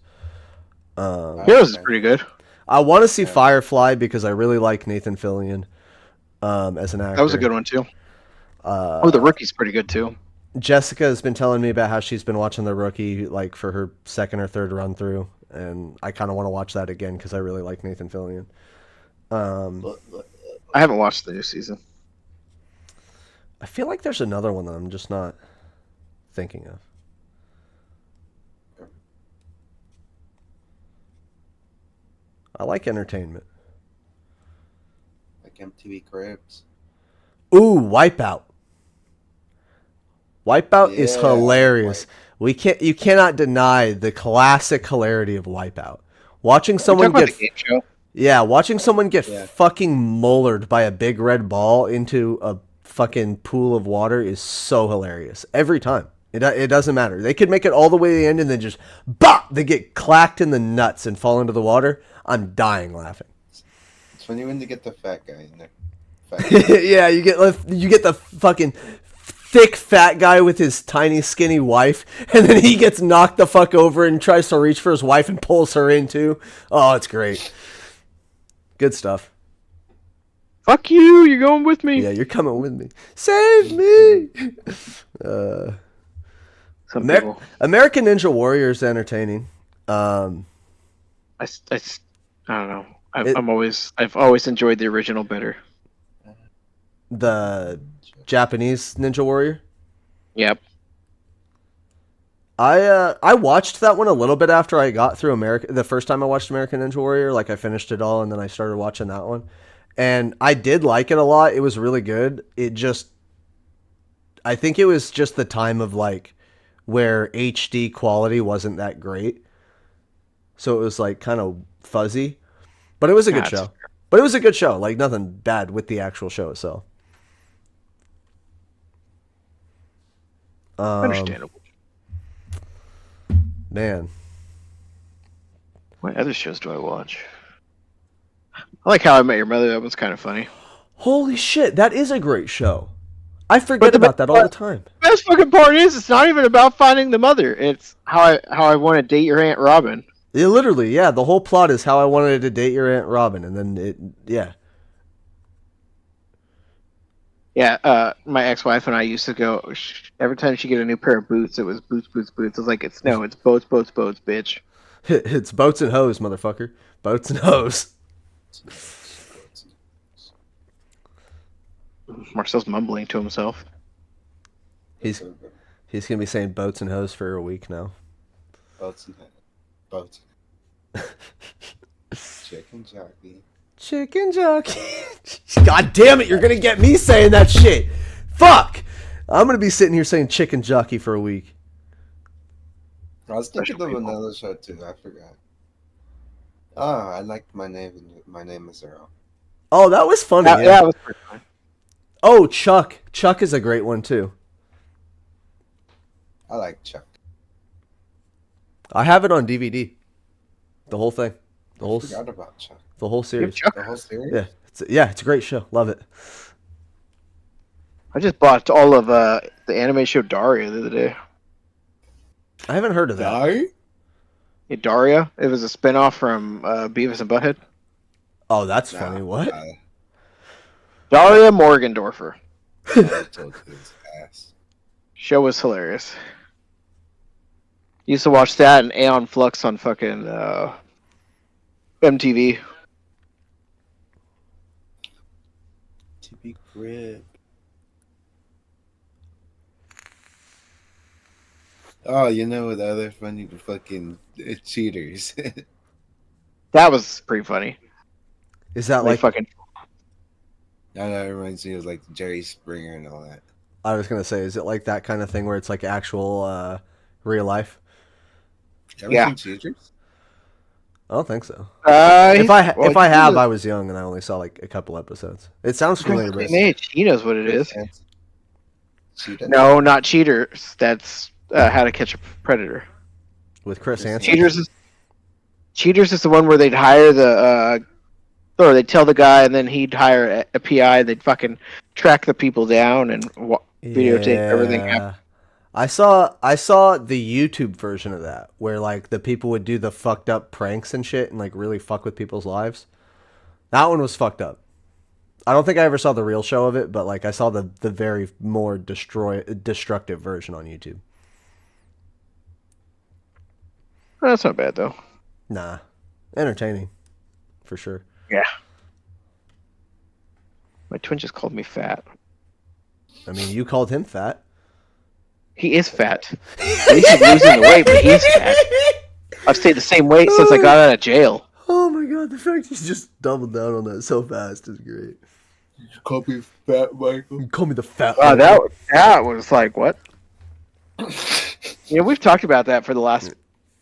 Heroes is pretty good. I want to see Firefly because I really like Nathan Fillion as an actor. That was a good one too. The Rookie's pretty good too. Jessica has been telling me about how she's been watching The Rookie like for her second or third run through, and I kind of want to watch that again because I really like Nathan Fillion. I haven't watched the new season. I feel like there's another one that I'm just not thinking of. I like entertainment. Like MTV Cribs. Ooh, Wipeout. Wipeout is Yeah, I like hilarious. You cannot deny the classic hilarity of Wipeout. Watching someone Talk about get the game show. watching someone get Yeah. fucking mullered by a big red ball into a fucking pool of water is so hilarious every time. It doesn't matter. They could make it all the way to the end and then just bop, they get clacked in the nuts and fall into the water. I'm dying laughing. It's funny when you get the fat guy in there. Fat guy. Yeah, you get the fucking thick fat guy with his tiny skinny wife, and then he gets knocked the fuck over and tries to reach for his wife and pulls her in too. Oh, it's great. Good stuff. Fuck you! You're going with me. Yeah, you're coming with me. Save me. Some people. American Ninja Warrior is entertaining. I don't know. I've always enjoyed the original better. The Japanese Ninja Warrior. Yep. I watched that one a little bit after I got through the first time I watched American Ninja Warrior. Like I finished it all and then I started watching that one, and I did like it a lot. It was really good. I think it was just the time of like where HD quality wasn't that great, so it was like kind of fuzzy, but it was a good show. But it was a good show. Like nothing bad with the actual show itself. Understandable. Man, What other shows do I watch? I like How I Met Your Mother. That was kind of funny. holy shit, that is a great show. I forget about that all the time. The best fucking part is it's not even about finding the mother. It's how I want to date your Aunt Robin. Yeah, literally, yeah. The whole plot is how I wanted to date your Aunt Robin, and then Yeah, my ex-wife and I used to go every time she get a new pair of boots. It was boots, boots, boots. I was like, it's boats, boats, boats, bitch. It's boats and hoes, motherfucker. Boats and hoes. Marcel's mumbling to himself. He's gonna be saying boats and hoes for a week now. Boats. Chicken jockey. Chicken jockey. God damn it, you're gonna get me saying that shit. Fuck! I'm gonna be sitting here saying chicken jockey for a week. I was thinking of another show too. I forgot. Oh, I liked My Name Is Earl. Oh, that was funny. Yeah, that was pretty fun. Oh, Chuck. Chuck is a great one too. I like Chuck. I have it on DVD. The whole thing. I forgot about Chuck. The whole series. Chuck. The whole series? Yeah, it's a great show. Love it. I just bought all of the anime show Daria the other day. I haven't heard of that. Die? Yeah, Daria. It was a spinoff from Beavis and Butthead. Oh, that's funny. What? Daria Morgendorfer. I told his ass. Show was hilarious. Used to watch that and Aeon Flux on fucking MTV. To be grip. Oh, you know the other funny fucking cheaters. That was pretty funny. Is that Like like? fucking. That reminds me of like Jerry Springer and all that. I was gonna say, is it like that kind of thing where it's like actual real life? You ever Yeah. seen Cheaters? I don't think so. If I have, I was young and I only saw like a couple episodes. It sounds familiar. But He knows what it is. Cheetah? No, not Cheaters. That's How to Catch a Predator. with Chris Hansen. Cheaters is the one where they'd hire or they'd tell the guy and then he'd hire a PI. They'd fucking track the people down and videotape everything happen. I saw the YouTube version of that where like the people would do the fucked up pranks and shit and like really fuck with people's lives. That one was fucked up. I don't think I ever saw the real show of it, but like I saw the very more destructive version on YouTube. Oh, that's not bad though. Nah, entertaining, for sure. Yeah. My twin just called me fat. I mean, you called him fat. He is fat. At least he's losing the weight, but he's fat. I've stayed the same weight since I got out of jail. Oh my my god, the fact he's just doubled down on that so fast is great. You call me Fat Michael. You call me the fat Wow, Michael. that was like what? Yeah, we've talked about that for the last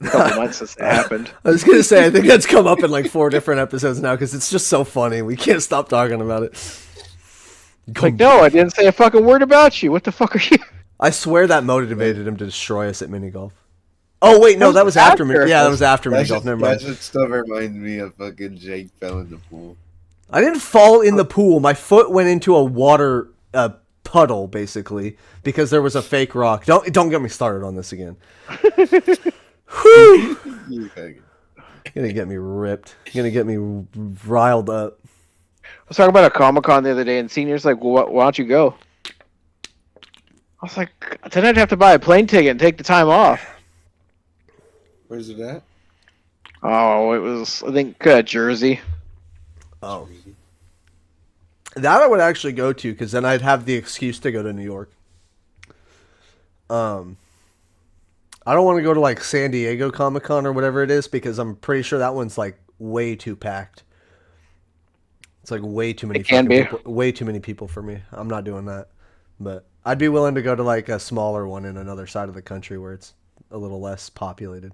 couple months since it happened. I was gonna say, I think that's come up in like 4 different episodes now because it's just so funny. We can't stop talking about it. Like, no, I didn't say a fucking word about you. What the fuck are you? I swear that motivated him to destroy us at mini golf. Oh wait, no, that was after mini. Yeah, that was after mini golf. Never mind. That should still remind me of fucking Jake fell in the pool. I didn't fall in the pool. My foot went into a water puddle, basically, because there was a fake rock. Don't get me started on this again. Whew. Gonna get me ripped. Gonna get me riled up. I was talking about a Comic-Con the other day, and Senior's like, well, why don't you go? I was like, then I'd have to buy a plane ticket and take the time off. Where's it at? Oh, it was, I think, Jersey. Oh. That I would actually go to, because then I'd have the excuse to go to New York. I don't want to go to like San Diego Comic-Con or whatever it is, because I'm pretty sure that one's like way too packed. It's like way too many people, way too many people for me. I'm not doing that. But I'd be willing to go to like a smaller one in another side of the country where it's a little less populated.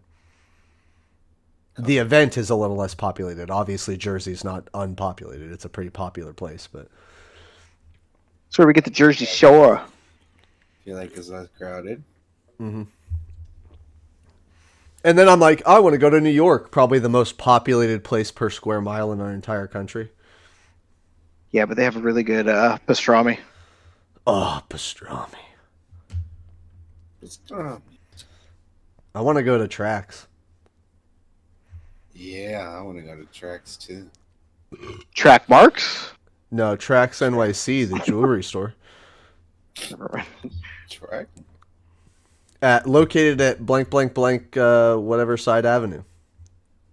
The event is a little less populated. Obviously, Jersey's not unpopulated. It's a pretty popular place, but That's where we get the Jersey Shore. Feel like it's less crowded. Mm-hmm. And then I'm like, I want to go to New York, probably the most populated place per square mile in our entire country. Yeah, but they have a really good pastrami. Oh, pastrami. Pastrami. I want to go to Trax. Yeah, I want to go to Trax too. Track Marks? No, Trax NYC, the jewelry store. Never mind. Track? Located at blank, blank, blank, whatever side avenue.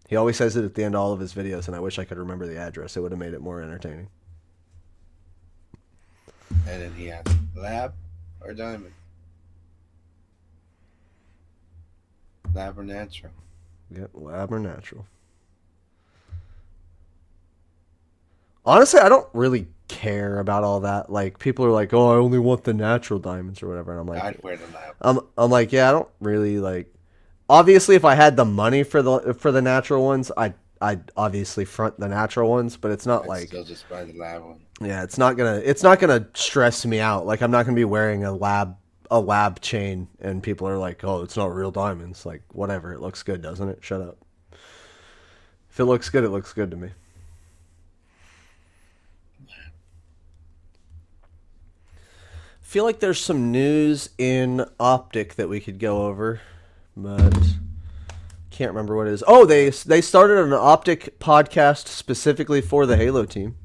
He always says it at the end of all of his videos, and I wish I could remember the address. It would have made it more entertaining. And then he has lab or diamond? Lab or natural? Yep, lab or natural. Honestly, I don't really care about all that. Like, people are like, "Oh, I only want the natural diamonds or whatever," and I'm like, I'd wear the lab. I'm like, yeah, I don't really like. Obviously, if I had the money for the natural ones, I'd obviously front the natural ones, but it's not I'd like. still just buy the lab one. Yeah, it's not gonna stress me out. Like, I'm not gonna be wearing a lab chain, and people are like, "Oh, it's not real diamonds." Like, whatever, it looks good, doesn't it? Shut up. If it looks good, it looks good to me. Feel like there's some news in Optic that we could go over, but can't remember what it is. Oh, they started an Optic podcast specifically for the Halo team.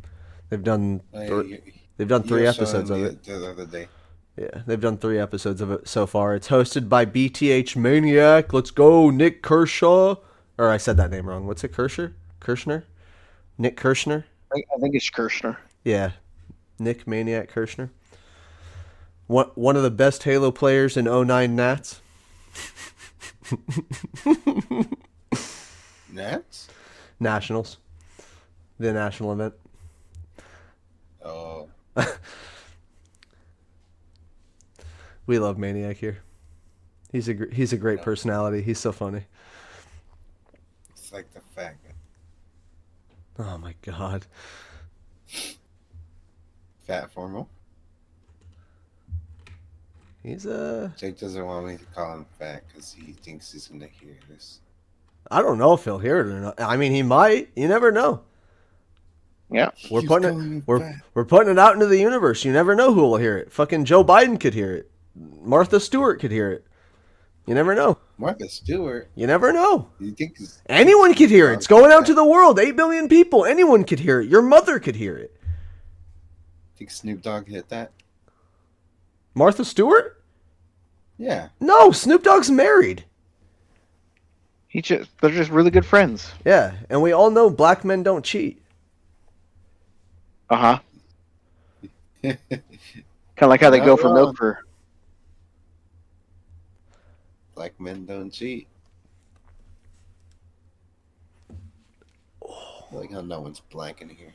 They've done 3 episodes of it. The other day. Yeah, they've done 3 episodes of it so far. It's hosted by BTH Maniac. Let's go, Nick Kershaw. Or I said that name wrong. What's it, Kirshner? Nick Kirshner? I think it's Kirshner. Yeah, Nick Maniac Kirshner. One of the best Halo players in 09 Nats. Nats? Nationals. The national event. Oh. We love Maniac here. He's a great personality. He's so funny. It's like the faggot. Oh my god. Fat formal? He's Jake doesn't want me to call him fat because he thinks he's gonna hear this. I don't know if he'll hear it or not. I mean, he might. You never know. Yeah. We're putting it out into the universe. You never know who will hear it. Fucking Joe Biden could hear it. Martha Stewart could hear it. You never know. Martha Stewart? You never know. You think anyone could hear it? It's going out to the world. 8 billion people. Anyone could hear it. Your mother could hear it. Think Snoop Dogg hit that? Martha Stewart? Yeah. No, Snoop Dogg's married. They're just really good friends. Yeah, and we all know black men don't cheat. Uh-huh. Kind of like how they go for milk for... Black men don't cheat. Oh. Like how no one's black in here.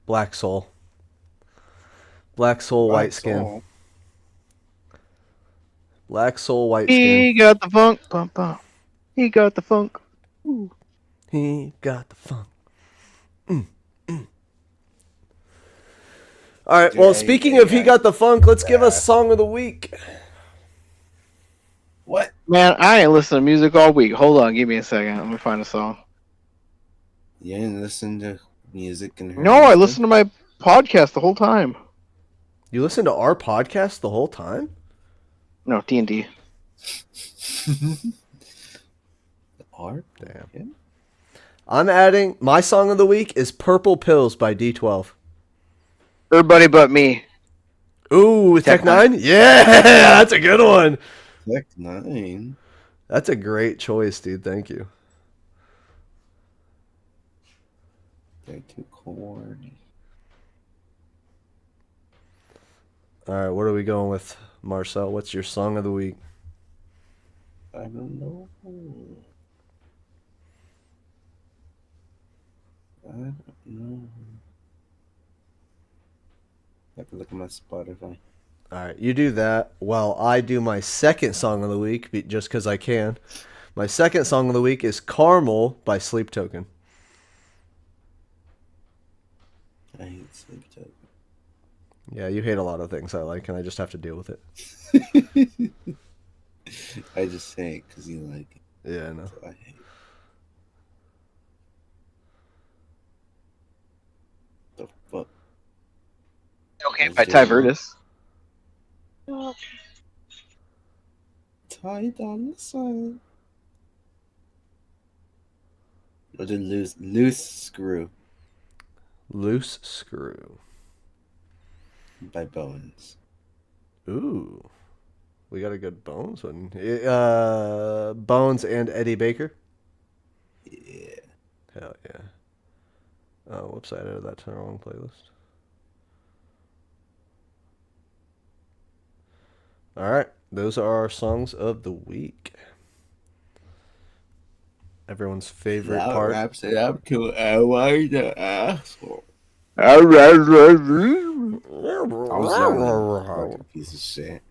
Black soul. Black soul, white skin. Soul. Black soul, white He skin. got the funk, bum bum. He got the funk. Ooh. He got the funk. All right. Well, speaking of he got the funk, let's give us song of the week. What? Man, I ain't listened to music all week. Hold on, give me a second. Let me find a song. You didn't listen to music and No, I listened to my podcast the whole time. You listen to our podcast the whole time? No, D&D. Art? Damn. Yeah. I'm adding my song of the week is Purple Pills by D12. Everybody but me. Ooh, Tech 9? Yeah, that's a good one. Tech 9. That's a great choice, dude. Thank you. They're too corny. All right, what are we going with, Marcelle? What's your song of the week? I don't know. I don't know. I have to look at my Spotify. All right, you do that while I do my second song of the week, just because I can. My second song of the week is Caramel by Sleep Token. I hate Sleep Token. Yeah, you hate a lot of things I like, and I just have to deal with it. I just say it because you like it. Yeah, I know. So I hate it. The fuck? Okay, by Ty Vertis. Tied on the side. Or the loose screw Loose Screw. by Bones. Ooh. We got a good Bones one. Bones and Eddie Baker. Yeah. Hell yeah. Oh, whoops, I added that to the wrong playlist. All right, those are our songs of the week. Everyone's favorite That part. wraps it up to Am I the Asshole? I I was yelling, fucking piece of shit.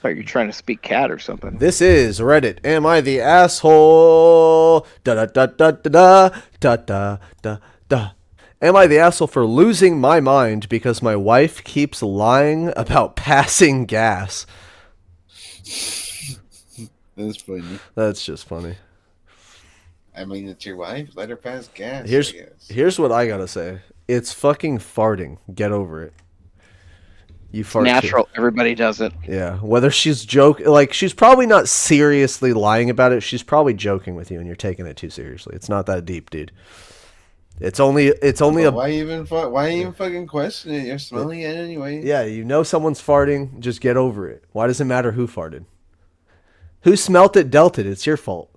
thought you were trying to speak cat or something. This is Reddit. Am I the asshole? Da da da da da da da da da. Am I the asshole for losing my mind because my wife keeps lying about passing gas? That's funny. That's just funny. I mean, it's your wife. Let her pass gas. Here's what I gotta say. It's fucking farting. Get over it. You fart Natural. too. Everybody does it. Yeah. Whether she's she's probably not seriously lying about it. She's probably joking with you, and you're taking it too seriously. It's not that deep, dude. It's only Why even fucking question it? You're smelling it anyway. Yeah, you know someone's farting. Just get over it. Why does it matter who farted? Who smelt it, dealt it. It's your fault.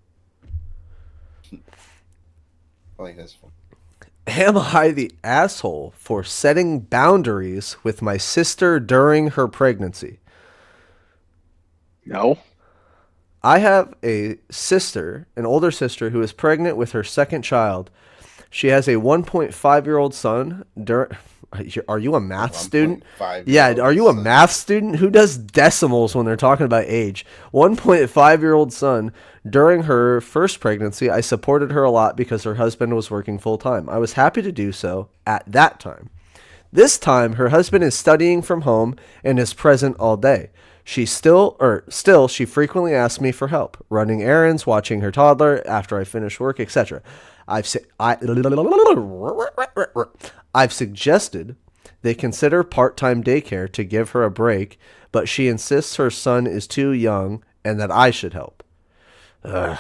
I like this one. Am I the asshole for setting boundaries with my sister during her pregnancy? No. I have a sister, an older sister, who is pregnant with her second child. She has a 1.5-year-old son. Are you a math student? Yeah, are you a math student? Who does decimals when they're talking about age? 1.5-year-old son. During her first pregnancy, I supported her a lot because her husband was working full-time. I was happy to do so at that time. This time, her husband is studying from home and is present all day. She still, she frequently asks me for help, running errands, watching her toddler after I finish work, etc. I've suggested they consider part-time daycare to give her a break, but she insists her son is too young and that I should help. Ugh.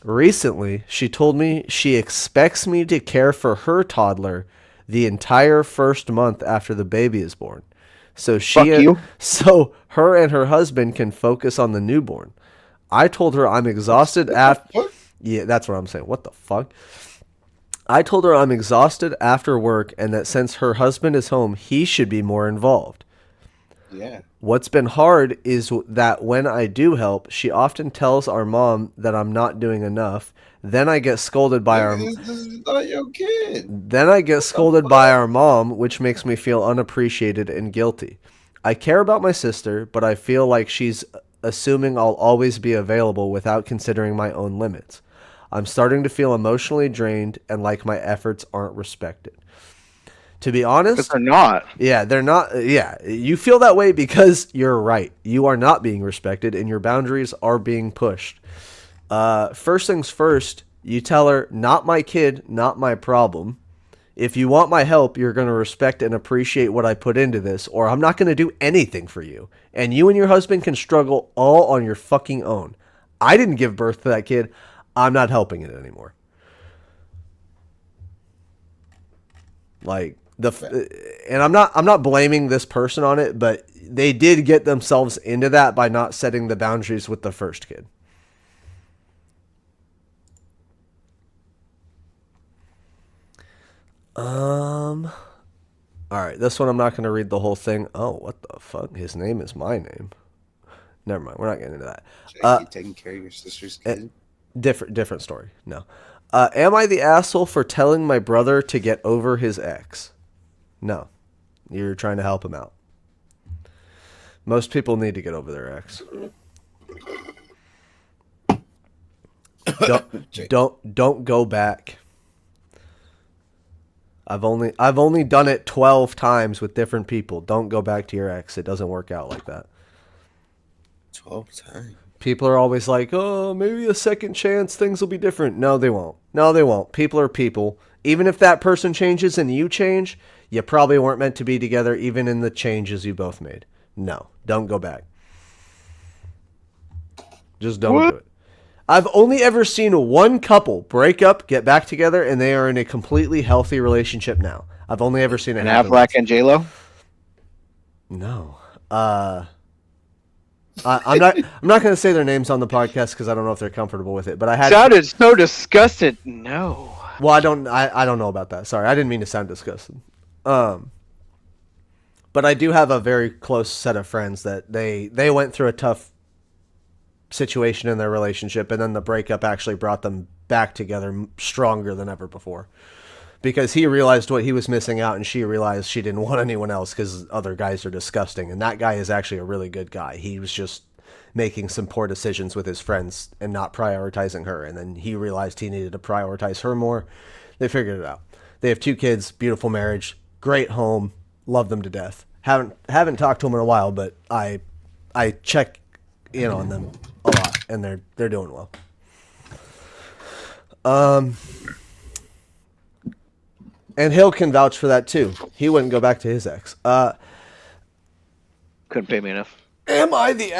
Recently, she told me she expects me to care for her toddler the entire first month after the baby is born. So her and her husband can focus on the newborn. I told her I'm exhausted after... Yeah, that's what I'm saying. What the fuck? I told her I'm exhausted after work and that since her husband is home, he should be more involved. Yeah. What's been hard is that when I do help, she often tells our mom that I'm not doing enough. Then I get scolded by Nigga, our this is not your kid. then I get What the scolded by fuck? our mom, which makes me feel unappreciated and guilty. I care about my sister, but I feel like she's assuming I'll always be available without considering my own limits. I'm starting to feel emotionally drained and like my efforts aren't respected. To be But honest, they're not. yeah, they're not. Yeah, you feel that way because you're right. You are not being respected and your boundaries are being pushed. First things first, you tell her, not my kid, not my problem. If you want my help, you're going to respect and appreciate what I put into this, or I'm not going to do anything for you. And you and your husband can struggle all on your fucking own. I didn't give birth to that kid. I'm not helping it anymore. Like and I'm not blaming this person on it, but they did get themselves into that by not setting the boundaries with the first kid. All right, this one I'm not going to read the whole thing. Oh, what the fuck? His name is my name. Never mind. We're not getting into that. Jake, you taking care of your sister's kid? Different story. No. Am I the asshole for telling my brother to get over his ex? No. You're trying to help him out. Most people need to get over their ex. Don't go back. I've only done it 12 times with different people. Don't go back to your ex. It doesn't work out like that. 12 times. People are always like, "Oh, maybe a second chance, things will be different." No, they won't. No, they won't. People are people. Even if that person changes and you change, you probably weren't meant to be together even in the changes you both made. No, don't go back. Just don't do it. I've only ever seen one couple break up, get back together, and they are in a completely healthy relationship now. I've only ever seen it And happen. Affleck and J-Lo? No. I'm not going to say their names on the podcast because I don't know if they're comfortable with it. But I had Sounded so disgusted. No. Well, I don't know about that. Sorry, I didn't mean to sound disgusted. But I do have a very close set of friends that they went through a tough situation in their relationship, and then the breakup actually brought them back together stronger than ever before. Because he realized what he was missing out, and she realized she didn't want anyone else because other guys are disgusting. And that guy is actually a really good guy. He was just making some poor decisions with his friends and not prioritizing her. And then he realized he needed to prioritize her more. They figured it out. They have 2 kids, beautiful marriage, great home, love them to death. Haven't talked to them in a while, but I check in on them a lot, and they're doing well. And Hill can vouch for that too. He wouldn't go back to his ex. Couldn't pay me enough. Am I the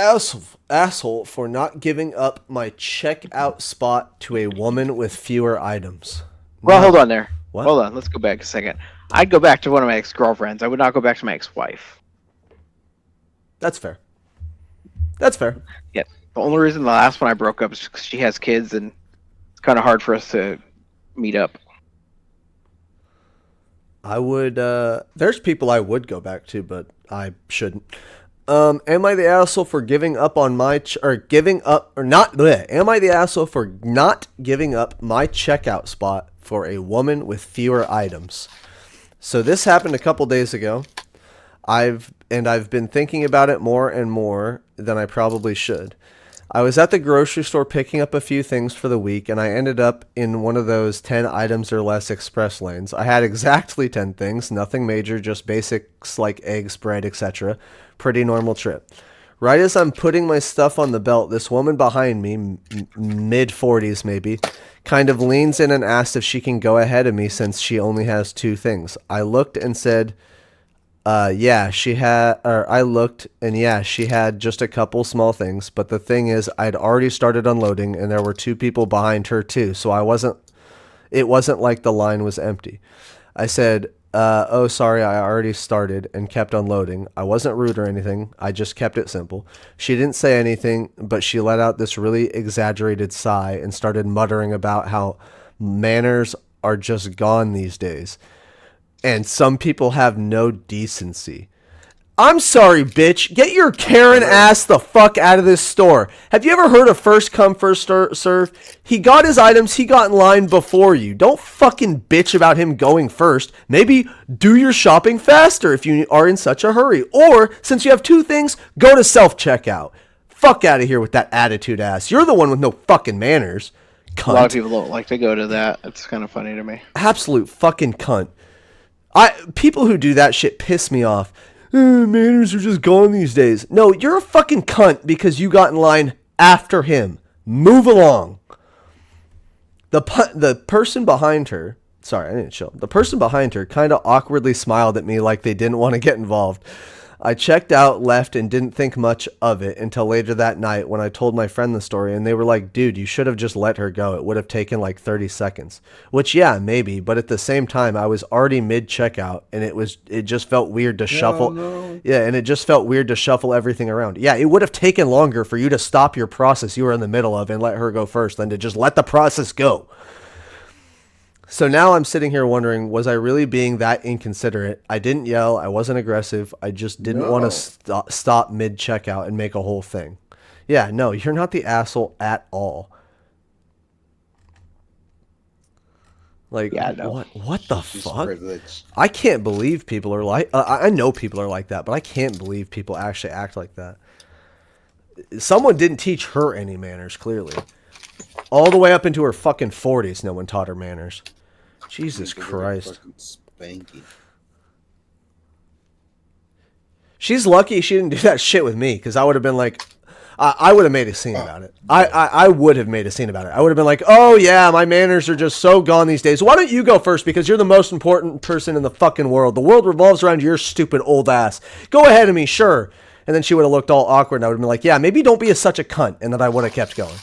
asshole for not giving up my checkout spot to a woman with fewer items? Well, No. hold on there. What? Hold on. Let's go back a second. I'd go back to one of my ex-girlfriends. I would not go back to my ex-wife. That's fair. That's fair. Yeah. The only reason the last one I broke up is because she has kids, and it's kind of hard for us to meet up. I would. There's people I would go back to, but I shouldn't. Am I the asshole for giving up on my giving up or not? Bleh. Am I the asshole for not giving up my checkout spot for a woman with fewer items? So this happened a couple days ago. I've been thinking about it more and more than I probably should. I was at the grocery store picking up a few things for the week, and I ended up in one of those 10 items or less express lanes. I had exactly 10 things, nothing major, just basics like eggs, bread, etc. Pretty normal trip. Right as I'm putting my stuff on the belt, this woman behind me, mid-40s maybe, kind of leans in and asks if she can go ahead of me since she only has 2 things. I looked and said, yeah, she had, or I looked and yeah, she had just a couple small things, but the thing is I'd already started unloading and there were 2 people behind her too. So it wasn't like the line was empty. I said, oh, sorry, I already started and kept unloading. I wasn't rude or anything. I just kept it simple. She didn't say anything, but she let out this really exaggerated sigh and started muttering about how manners are just gone these days. And some people have no decency. I'm sorry, bitch. Get your Karen ass the fuck out of this store. Have you ever heard of first come, first serve? He got his items. He got in line before you. Don't fucking bitch about him going first. Maybe do your shopping faster if you are in such a hurry. Or, since you have two things, go to self-checkout. Fuck out of here with that attitude ass. You're the one with no fucking manners. Cunt. A lot of people don't like to go to that. It's kind of funny to me. Absolute fucking cunt. People who do that shit piss me off. Manners are just gone these days. No, you're a fucking cunt because you got in line after him. Move along. The person behind her, sorry, I didn't show. The person behind her kind of awkwardly smiled at me like they didn't want to get involved. I checked out, left, and didn't think much of it until later that night when I told my friend the story, and they were like, dude, you should have just let her go. It would have taken like 30 seconds. Which, yeah, maybe, but at the same time, I was already mid-checkout, and it just felt weird to shuffle. No. Yeah, and it just felt weird to shuffle everything around. Yeah, it would have taken longer for you to stop your process you were in the middle of and let her go first than to just let the process go. So now I'm sitting here wondering, was I really being that inconsiderate? I didn't yell. I wasn't aggressive. I just didn't want to stop mid-checkout and make a whole thing. Yeah, no, you're not the asshole at all. Like, yeah, no. What the fuck? Privileged. I can't believe people are like... I know people are like that, but I can't believe people actually act like that. Someone didn't teach her any manners, clearly. All the way up into her fucking 40s, no one taught her manners. Jesus Christ. She's lucky she didn't do that shit with me, because I would have been like... I would have made a scene about it. I would have made a scene about it. I would have been like, oh yeah, my manners are just so gone these days. Why don't you go first, because you're the most important person in the fucking world. The world revolves around your stupid old ass. Go ahead of me, sure. And then she would have looked all awkward, and I would have been like, yeah, maybe don't be such a cunt, and then I would have kept going.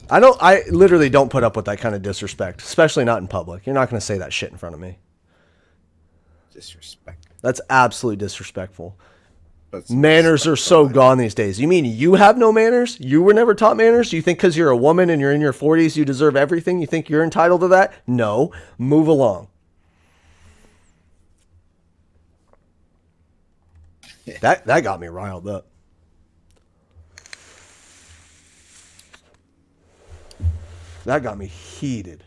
I literally don't put up with that kind of disrespect, especially not in public. You're not going to say that shit in front of me. Disrespect. That's absolutely disrespectful. Manners are so gone these days. You mean you have no manners? You were never taught manners? You think because you're a woman and you're in your 40s, you deserve everything? You think you're entitled to that? No. Move along. That got me riled up. That got me heated.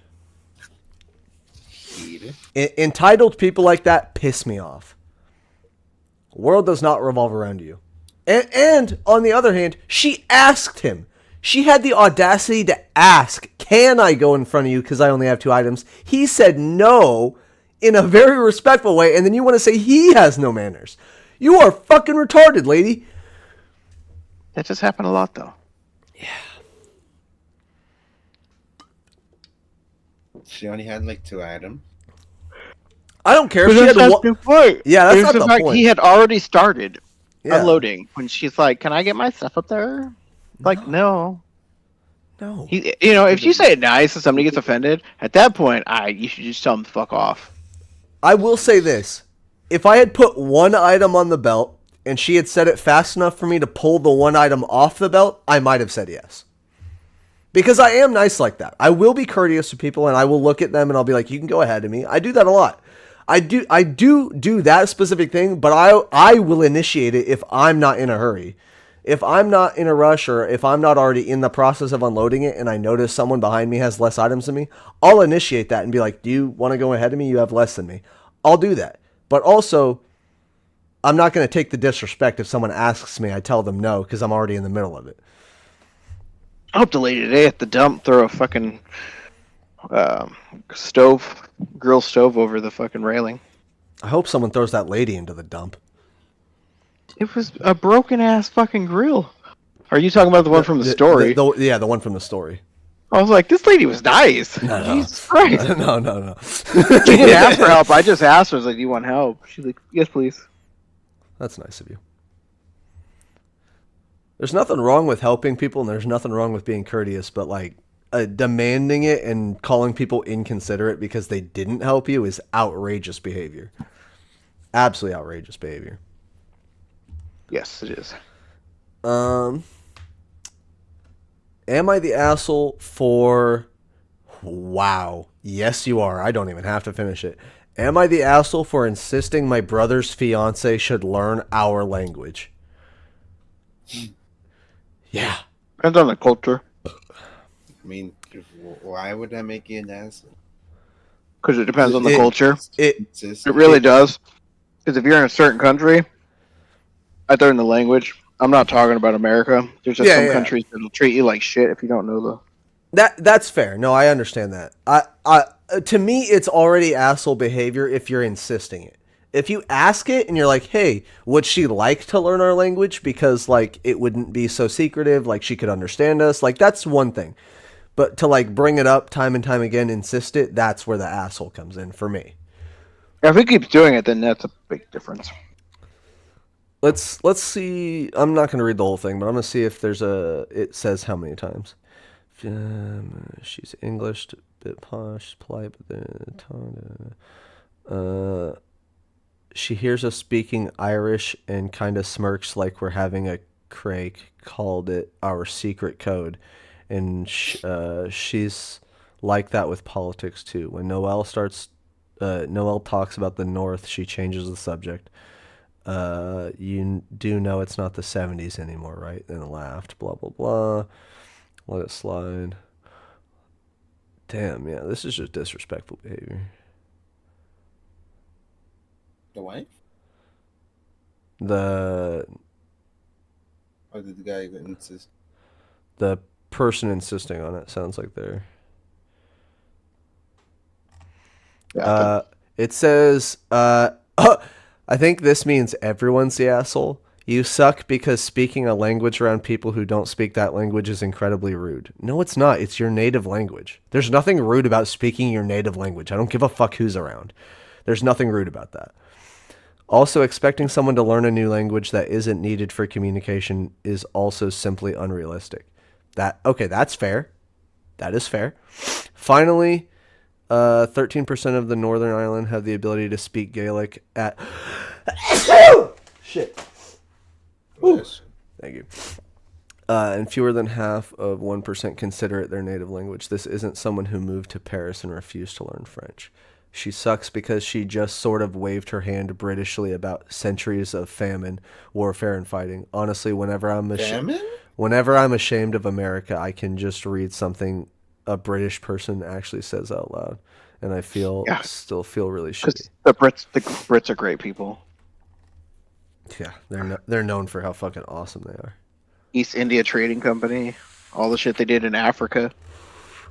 Entitled people like that piss me off. The world does not revolve around you. And on the other hand, she asked him. She had the audacity to ask, can I go in front of you because I only have 2 items? He said no in a very respectful way, and then you want to say he has no manners. You are fucking retarded, lady. That just happened a lot, though. Yeah. She only had like 2 items. I don't care if she had to fight. Yeah, that's not the point. He had already started unloading when she's like, "Can I get my stuff up there?" Like, no. If you say it nice and somebody gets offended, at that point, you should just tell them to fuck off. I will say this: if I had put 1 item on the belt and she had said it fast enough for me to pull the 1 item off the belt, I might have said yes. Because I am nice like that. I will be courteous to people, and I will look at them and I'll be like, "You can go ahead of me." I do that a lot. I do that specific thing, but I will initiate it if I'm not in a hurry. If I'm not in a rush, or if I'm not already in the process of unloading it and I notice someone behind me has less items than me, I'll initiate that and be like, "Do you want to go ahead of me? You have less than me." I'll do that. But also, I'm not going to take the disrespect if someone asks me. I tell them no because I'm already in the middle of it. I hope the lady today at the dump throw a fucking grill stove over the fucking railing. I hope someone throws that lady into the dump. It was a broken ass fucking grill. Are you talking about the one from the story? The one from the story. I was like, this lady was nice. No. Jesus Christ. No. She didn't ask for help. I just asked her. I was like, "Do you want help?" She's like, "Yes, please." That's nice of you. There's nothing wrong with helping people, and there's nothing wrong with being courteous, but like demanding it and calling people inconsiderate because they didn't help you is outrageous behavior. Absolutely outrageous behavior. Yes, it is. Am I the asshole for... Wow. Yes, you are. I don't even have to finish it. Am I the asshole for insisting my brother's fiance should learn our language? Yeah. Depends on the culture. I mean, why would that make you an asshole? Because it depends on the culture. It It really does. Because if you're in a certain country, I learn the language. I'm not talking about America. There's just some countries that'll treat you like shit if you don't know That's fair. No, I understand that. To me, it's already asshole behavior if you're insisting it. If you ask it and you're like, hey, would she like to learn our language? Because, like, it wouldn't be so secretive, like, she could understand us. Like, that's one thing. But to, like, bring it up time and time again, insist it, that's where the asshole comes in for me. If he keeps doing it, then that's a big difference. Let's see. I'm not going to read the whole thing, but I'm going to see if it says how many times. She's English, a bit posh, polite, but then she hears us speaking Irish and kind of smirks like we're having a Craig called it our secret code, and she's like that with politics too. When Noelle talks about the North, she changes the subject. You do know it's not the 70s anymore, right? Then laughed. Blah blah blah. Let it slide. Damn, yeah, this is just disrespectful behavior. The wife? Or did the guy insist? The person insisting on it sounds like they're... Yeah, it says, I think this means everyone's the asshole. You suck because speaking a language around people who don't speak that language is incredibly rude. No, it's not. It's your native language. There's nothing rude about speaking your native language. I don't give a fuck who's around. There's nothing rude about that. Also, expecting someone to learn a new language that isn't needed for communication is also simply unrealistic. That's fair. That is fair. Finally, 13% of the Northern Ireland have the ability to speak Gaelic at... Shit. Yes. Thank you. And fewer than half of 1% consider it their native language. This isn't someone who moved to Paris and refused to learn French. She sucks because she just sort of waved her hand Britishly about centuries of famine, warfare, and fighting. Honestly, whenever I'm ashamed of America, I can just read something a British person actually says out loud, and I still feel really shitty. the Brits are great people. Yeah, they're known for how fucking awesome they are. East India Trading Company, all the shit they did in Africa.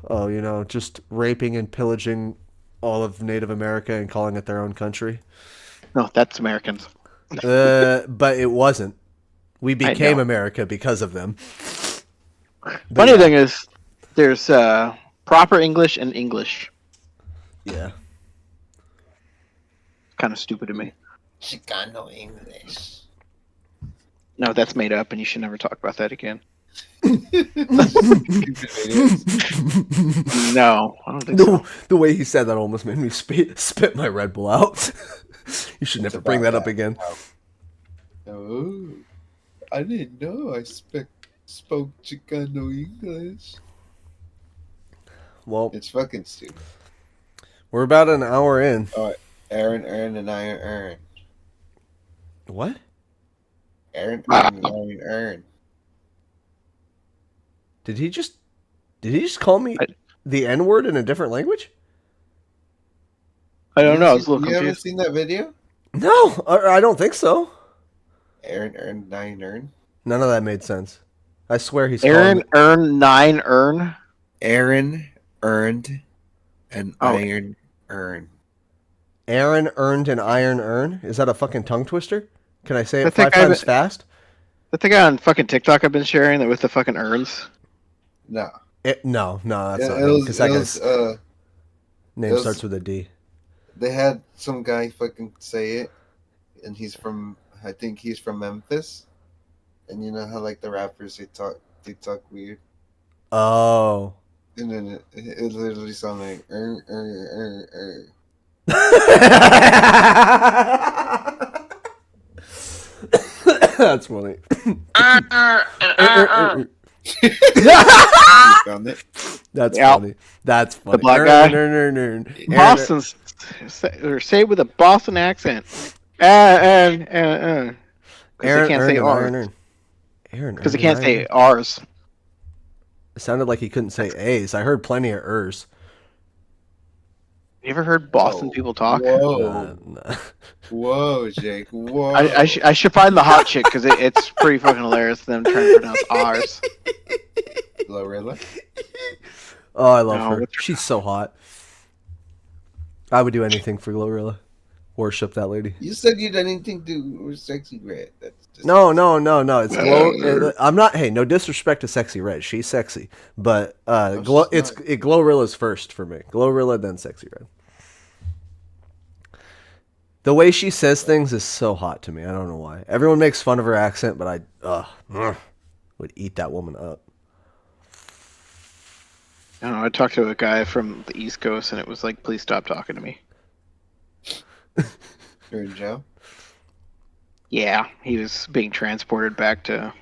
Oh, just raping and pillaging all of Native America and calling it their own country. No, that's Americans. But it wasn't. We became America because of them. Funny thing is, there's proper English and English. Yeah. Kind of stupid to me. Chicano English. No, that's made up, and you should never talk about that again. No, I don't think so. The way he said that almost made me spit my Red Bull out. You should never bring that up again. Oh, I didn't know I spoke Chicano English. Well, it's fucking stupid. We're about an hour in. Oh, Aaron, and Aaron. What? Aaron, and Aaron. Did he just call me the N-word in a different language? I don't know. I was a little confused. You haven't confused. seen that video? No, I don't think so. Aaron, Aaron. None of that made sense. I swear he's Aaron, Aaron, Aaron earned an iron earn. Aaron earned an iron earn? Is that a fucking tongue twister? Can I say it 5 times fast? That thing on fucking TikTok I've been sharing that with the fucking urns. No. No, that's not him. Because that guy's name starts with a D. They had some guy fucking say it, and I think he's from Memphis. And you know how like the rappers they talk weird. Oh. And then it literally sounded like That's funny. You found it. That's Yep. funny. That's funny. The black guy. Boston. Boston, say it with a Boston accent. Because they can't say R's. Because they can't say R's. It sounded like he couldn't say A's. I heard plenty of R's. You ever heard Boston people talk? Whoa. No. Whoa, Jake. Whoa. I should find the hot chick because it's pretty fucking hilarious them trying to pronounce R's. Glorilla? Oh, I love No, her. She's so hot. I would do anything for Glorilla. Worship that lady. You said you'd anything to do with Sexy Red. That's just... No. It's I'm not. Hey, no disrespect to Sexy Red. She's sexy, but Glorilla's first for me. Glorilla, then Sexy Red. The way she says things is so hot to me. I don't know why. Everyone makes fun of her accent, but I would eat that woman up. I don't know. I talked to a guy from the East Coast, and it was like, please stop talking to me. You're in jail? Yeah, he was being transported back to...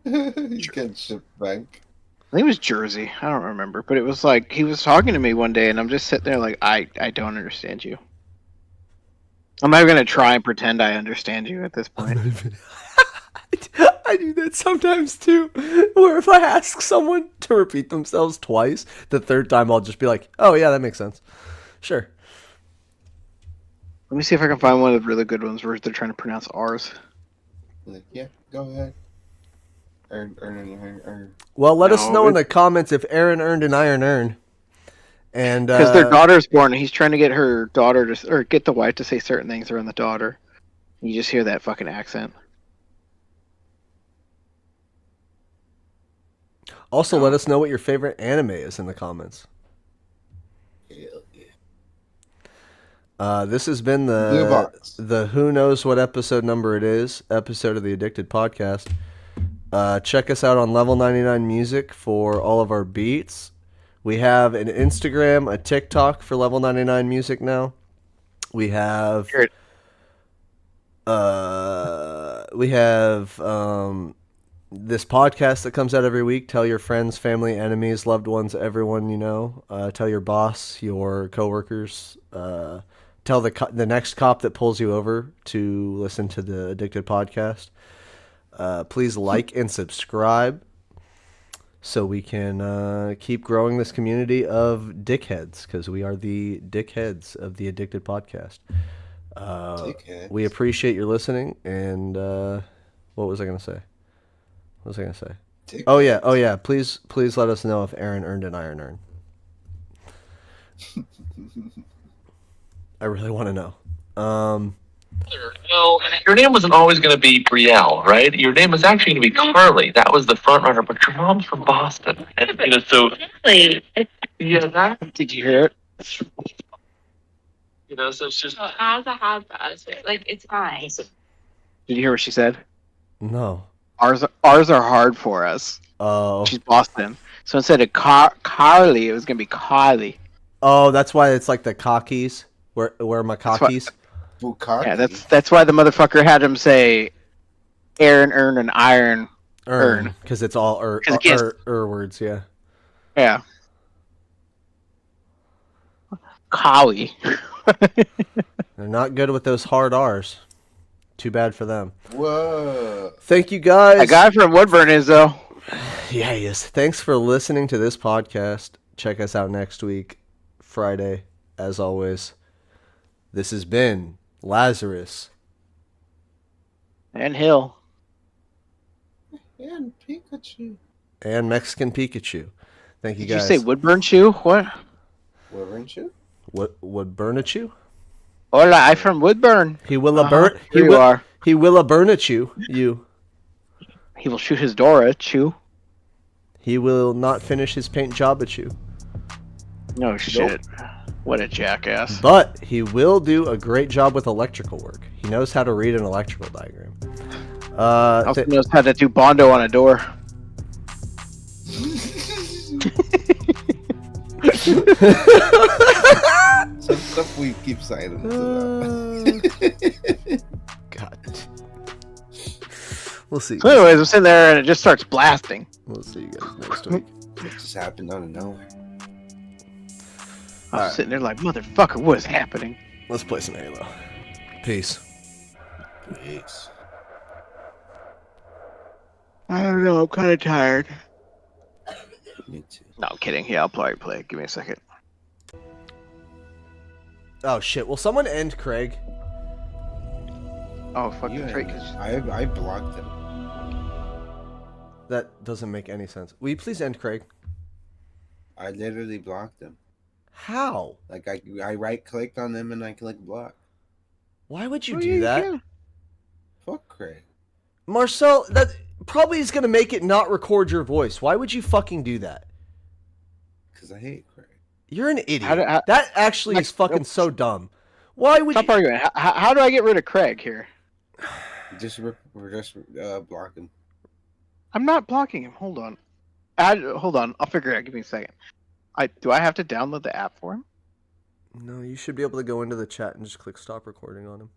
He's getting shipped back. I think it was Jersey. I don't remember. But it was like, he was talking to me one day, and I'm just sitting there like, I don't understand you. I'm not going to try and pretend I understand you at this point. I do that sometimes too, where if I ask someone to repeat themselves twice, the third time I'll just be like, oh yeah, that makes sense. Sure. Let me see if I can find one of the really good ones where they're trying to pronounce R's. Like, yeah, go ahead. Earn. Well, let us No, know in the comments if Aaron earned an iron earn. And Because their daughter's born, and he's trying to get her daughter to, or get the wife to say certain things around the daughter. You just hear that fucking accent. also, let us know what your favorite anime is in the comments. Hell yeah. This has been Blue box. the who knows what episode number it is, episode of the ADickDid podcast. Check us out on Level 99 Music for all of our beats. We have an Instagram, a TikTok for Level 99 Music now. We have this podcast that comes out every week. Tell your friends, family, enemies, loved ones, everyone you know. Tell your boss, your coworkers. Tell the next cop that pulls you over to listen to the ADickDid podcast. Please like and subscribe so we can keep growing this community of dickheads, because we are the dickheads of the ADickDid podcast. We appreciate your listening. And what was I going to say? Oh yeah. Please let us know if Aaron earned an iron earn. I really want to know. Well, your name wasn't always going to be Brielle, right? Your name was actually going to be Carly. That was the front runner, but your mom's from Boston. And, so... Really? Yeah, that... Did you hear it? So it's just... How's a hot buzz? Like, it's fine. Did you hear what she said? No. Ours are hard for us. Oh. She's Boston. So instead of Carly, it was going to be Kylie. Oh, that's why it's like the cockies. Where my cockies? Bukaki. Yeah, that's why the motherfucker had him say Aaron earn and iron earn. Because it's all words, yeah. Yeah. Collie. They're not good with those hard R's. Too bad for them. Whoa. Thank you guys. A guy from Woodburn is, though. Yeah, he is. Thanks for listening to this podcast. Check us out next week, Friday, as always. This has been Lazarus. And Hill. And Pikachu. And Mexican Pikachu. Thank you Did guys. you say Woodburn Shoe? What? Woodburn Shoe? Would burn at you? Hola, I'm from Woodburn. He will burn. Here you are. He will burn at you. You. He will shoot his door at you. He will not finish his paint job at you. No shit. What a jackass. But he will do a great job with electrical work. He knows how to read an electrical diagram. Also knows how to do Bondo on a door. Some stuff we keep silent about. God. We'll see. So anyways, I'm sitting there and it just starts blasting. We'll see you guys next week. It just happened out of nowhere. I'm Alright. sitting there like, motherfucker, what is happening? Let's play some Halo. Peace. Peace. I don't know. I'm kind of tired. Me too. No, I'm kidding. Yeah, I'll probably play. Give me a second. Oh shit! Will someone end Craig? Oh, fuck. You That's right. 'Cause I blocked him. That doesn't make any sense. Will you please end Craig? I literally blocked him. How? Like I right clicked on him and I clicked block. Why would you Oh, do yeah, that? yeah. Fuck Craig. Marcelle, that probably is gonna make it not record your voice. Why would you fucking do that? Because I hate Craig. You're an idiot. how- That actually is fucking so dumb. Why would Stop you? arguing. How do I get rid of Craig here? We're just blocking. I'm not blocking him. Hold on. Hold on. I'll figure it out. Give me a second. Do I have to download the app for him? No, you should be able to go into the chat and just click stop recording on him.